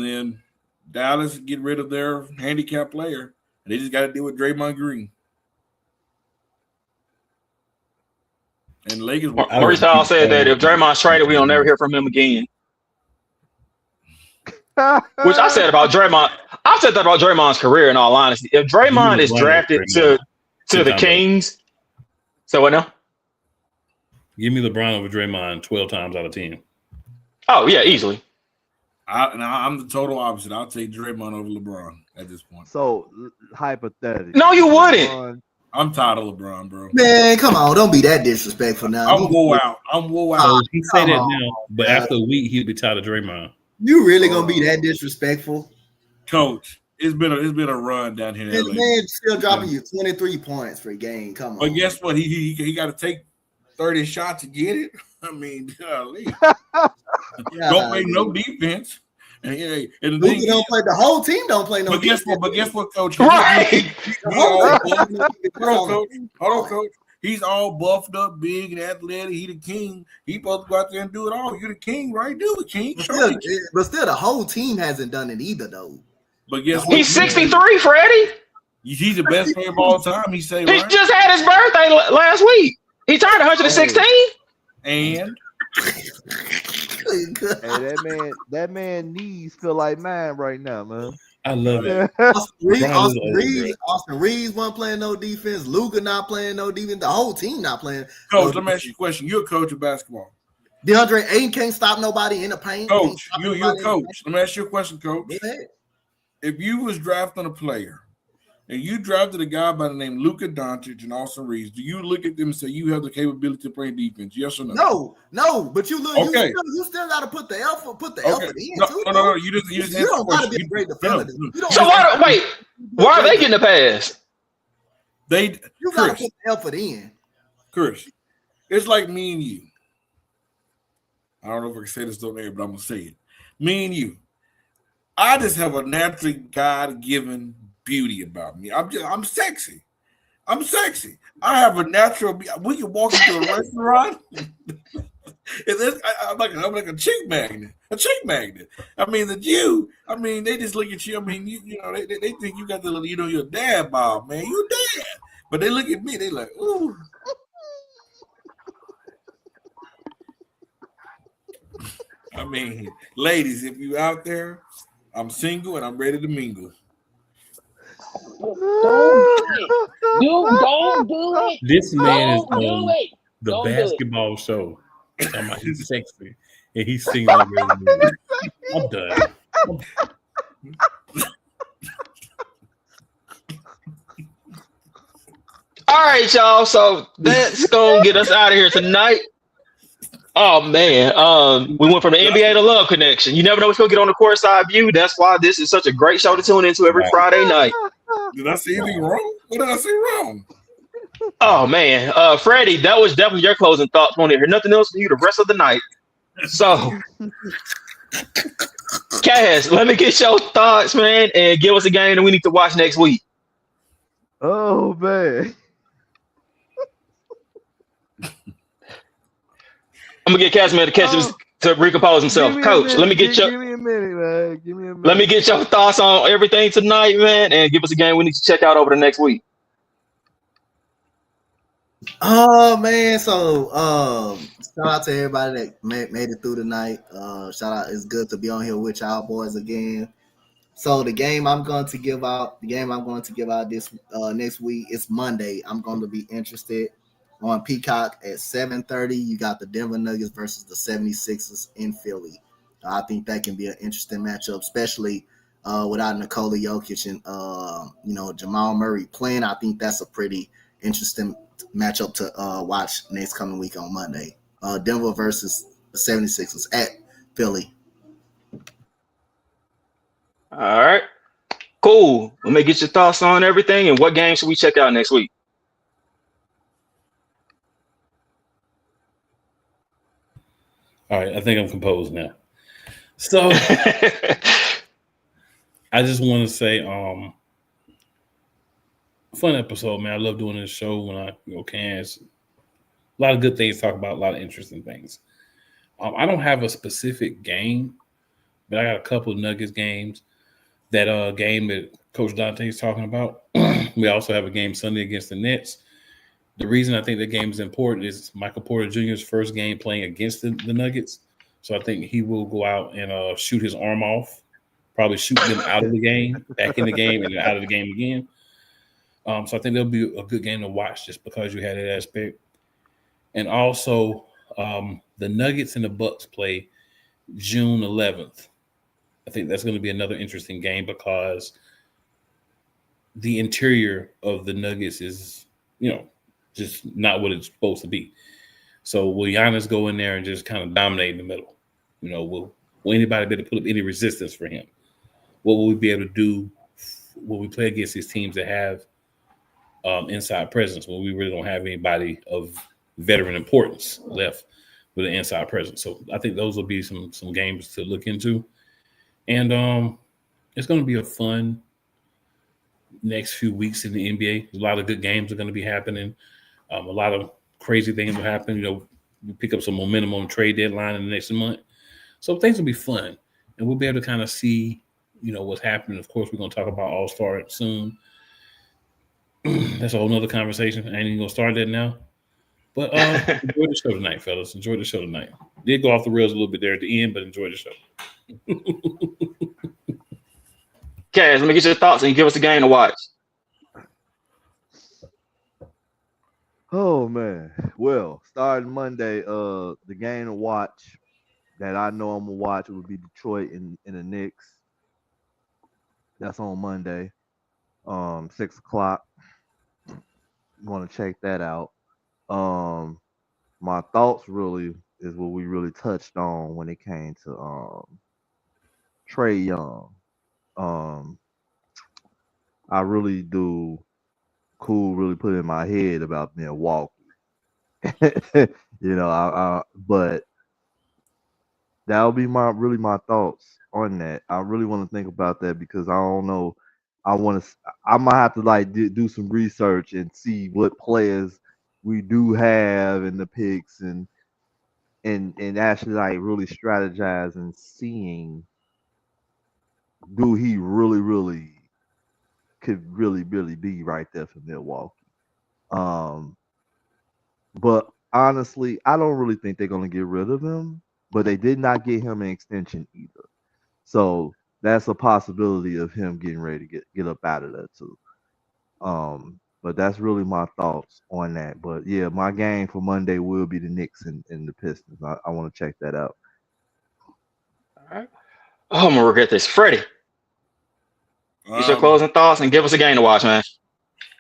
then Dallas get rid of their handicap player. And they just got to deal with Draymond Green. And the Lakers. Maurice Hall said that if Draymond's traded, we don't never hear from him again. Which I said about Draymond. I said that about Draymond's career. In all honesty, if Draymond is drafted to the Kings, so what now? Give me LeBron over Draymond 12 times out of 10. Oh yeah, easily. I'm the total opposite. I'll take Draymond over LeBron at this point. So hypothetically, no, you wouldn't. I'm tired of LeBron, bro. Man, come on, don't be that disrespectful now. I'm wore out. So he say that now, but after a week he'll be tired of Draymond. You really gonna be that disrespectful, Coach? It's been a run down here. This man still dropping you 23 points per game. Come on. But guess what? He got to take 30 shots to get it. I mean, golly. Don't play no defense. And Luka don't play. The whole team don't play no defense. But guess what, Coach? Right. Hold on, Coach. He's all buffed up, big and athletic. He the king. He supposed to go out there and do it all. You're the king, right? Do it, king. But still, the whole team hasn't done it either, though. But guess what? He's 63, Freddie. He's the best player of all time. He say, He right? just had his birthday last week. He turned 116. And hey, that man knees feel like mine right now, man. I love it. Austin Reeves wasn't playing no defense. Luka not playing no defense. The whole team not playing. Coach, let me ask you a question. You're a coach of basketball. DeAndre Ayton can't stop nobody in the paint. Coach, you're a coach. Let me ask you a question, Coach. If you was drafting a player and you drafted a guy by the name Luka Doncic and Austin Reeves, do you look at them and say you have the capability to play defense? Yes or no? No. But you look. Okay. You still got to put the effort. Effort in. No. You don't got to be a great defender. So why are they getting the pass? You got to put the effort in. Chris, it's like me and you. I don't know if I can say this on air, but I'm gonna say it. Me and you. I just have a natural God-given beauty about me. I'm sexy. I'm sexy. I have a natural. We can walk into a restaurant. I'm like a chick magnet. A chick magnet. I mean, they just look at you. I mean, you know, they think you got the, you're a dad bob, man. You dad. But they look at me. They like, ooh. I mean, ladies, if you out there, I'm single and I'm ready to mingle. Don't do it. This man is on the Don't basketball show. I'm like, he's sexy. And he's singing over his movie. I'm done. All right, y'all. So that's gonna get us out of here tonight. Oh man, we went from the NBA to Love Connection. You never know what's gonna get on the Courtside View. That's why this is such a great show to tune into every Friday night. Did I say anything wrong? What did I say wrong? Oh man, Freddie, that was definitely your closing thoughts. Want to hear nothing else from you the rest of the night. So, Cass, let me get your thoughts, man, and give us a game that we need to watch next week. Oh man. I'm gonna get Casimir to recompose himself. Coach, let me get your. Give me a minute, man. Give me a minute. Let me get your thoughts on everything tonight, man, and give us a game we need to check out over the next week. Oh man, so shout out to everybody that made it through tonight. Shout out, it's good to be on here with y'all boys again. So the game I'm going to give out this next week, it's Monday. I'm going to be interested on Peacock at 7:30. You got the Denver Nuggets versus the 76ers in Philly. I think that can be an interesting matchup, especially without Nikola Jokic and Jamal Murray playing. I think that's a pretty interesting matchup to watch next coming week on Monday. Denver versus the 76ers at Philly. All right. Cool. Let me get your thoughts on everything and what game should we check out next week? All right, I think I'm composed now. So I just want to say, fun episode, man. I love doing this show when I can. It's a lot of good things to talk about, a lot of interesting things. I don't have a specific game, but I got a couple of Nuggets games. That game that Coach Dante is talking about. We also have a game Sunday against the Nets. The reason I think the game is important is Michael Porter Jr.'s first game playing against the Nuggets. So I think he will go out and shoot his arm off, probably shoot them out of the game, back in the game, and then out of the game again. So I think that'll be a good game to watch just because you had that aspect. And also, the Nuggets and the Bucks play June 11th. I think that's going to be another interesting game because the interior of the Nuggets is, just not what it's supposed to be. So will Giannis go in there and just kind of dominate in the middle? Will anybody be able to put up any resistance for him? What will we be able to do when we play against these teams that have inside presence when we really don't have anybody of veteran importance left with an inside presence? So I think those will be some games to look into. And it's going to be a fun next few weeks in the NBA. A lot of good games are going to be happening. A lot of crazy things will happen. We pick up some momentum on the trade deadline in the next month. So things will be fun. And we'll be able to kind of see, what's happening. Of course, we're going to talk about All-Star soon. That's a whole nother conversation. I ain't even going to start that now. But enjoy the show tonight, fellas. Enjoy the show tonight. Did go off the rails a little bit there at the end, but enjoy the show. Cash, let me get your thoughts and give us a game to watch. Oh man. Well, starting Monday, the game to watch that I know I'm gonna watch would be Detroit and the Knicks. That's on Monday. 6:00. Want to check that out. My thoughts really is what we really touched on when it came to Trae Young. I really do really put in my head about Milwaukee. But that'll be my thoughts on that. I really want to think about that because I don't know. I might have to do some research and see what players we do have in the picks and actually really strategize and seeing do he really could really be right there for Milwaukee. But honestly, I don't really think they're gonna get rid of him. But they did not get him an extension either. So that's a possibility of him getting ready to get up out of there too. But that's really my thoughts on that. But yeah, my game for Monday will be the Knicks and the Pistons. I want to check that out. All right. Oh, I'm gonna regret this. Freddie, get your closing thoughts and give us a game to watch, man.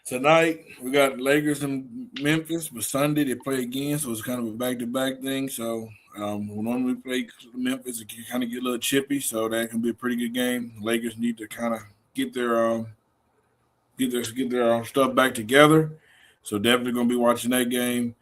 Tonight we got Lakers and Memphis, but Sunday they play again, so it's kind of a back-to-back thing. So we normally play Memphis, it can kind of get a little chippy, so that can be a pretty good game. Lakers need to kind of get their stuff back together. So definitely gonna be watching that game.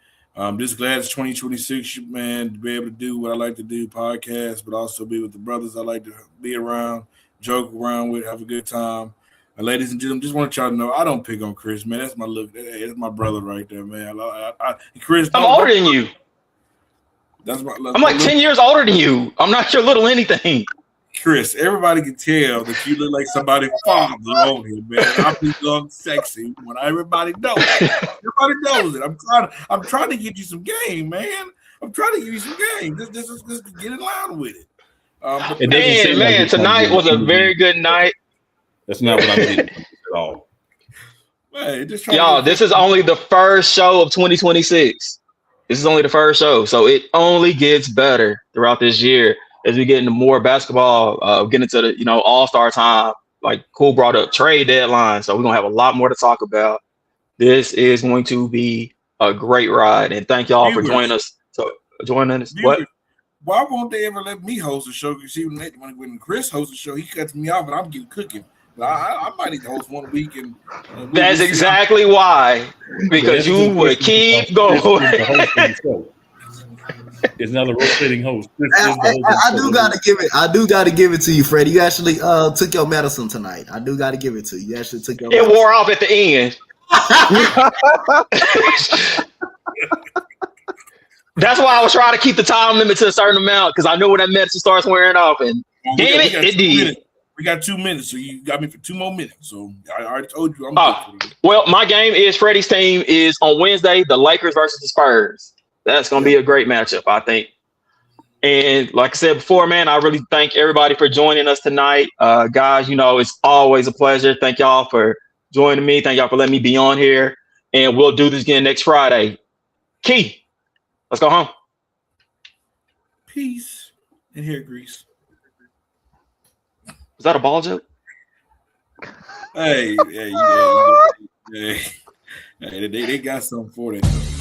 Just glad it's 2026, man, to be able to do what I like to do, podcast, but also be with the brothers I like to be around, joke around with, have a good time. Ladies and gentlemen, just want y'all to know I don't pick on Chris, man. That's my that's my brother right there, man. Chris, I'm older than you. I'm like 10 years older than you. I'm not your little anything. Chris, everybody can tell that you look like somebody's father on here, man. I be young, sexy. When everybody knows, everybody knows it. I'm trying to get you some game, man. I'm trying to give you some game. Just get in line with it. Man, tonight was a very good night. That's not what I'm getting at all. Man, y'all, this is only the first show of 2026. This is only the first show, so it only gets better throughout this year as we get into more basketball, get into the All-Star time. Like Cool brought up trade deadline, so we're gonna have a lot more to talk about. This is going to be a great ride, and thank y'all for joining us. What? Why won't they ever let me host a show? Because see, when Chris hosts a show, he cuts me off, and I'm getting cooking. But I might need to host one week, and that's exactly why. Because you would keep going. It's not a rotating host. I do gotta give it to you, Freddie. You actually took your medicine tonight. I do gotta give it to you. You actually took your medicine. It wore off at the end. That's why I was trying to keep the time limit to a certain amount, because I know when that medicine starts wearing off, and damn it did. We got 2 minutes, so you got me for 2 more minutes. So I already told you. Well, my game is Freddie's team is on Wednesday, the Lakers versus the Spurs. That's going to be a great matchup, I think. And like I said before, man, I really thank everybody for joining us tonight. Guys, it's always a pleasure. Thank y'all for joining me. Thank y'all for letting me be on here. And we'll do this again next Friday. Key, let's go home. Peace. And here, Grease. Is that a ball joke? Hey, they got something for that.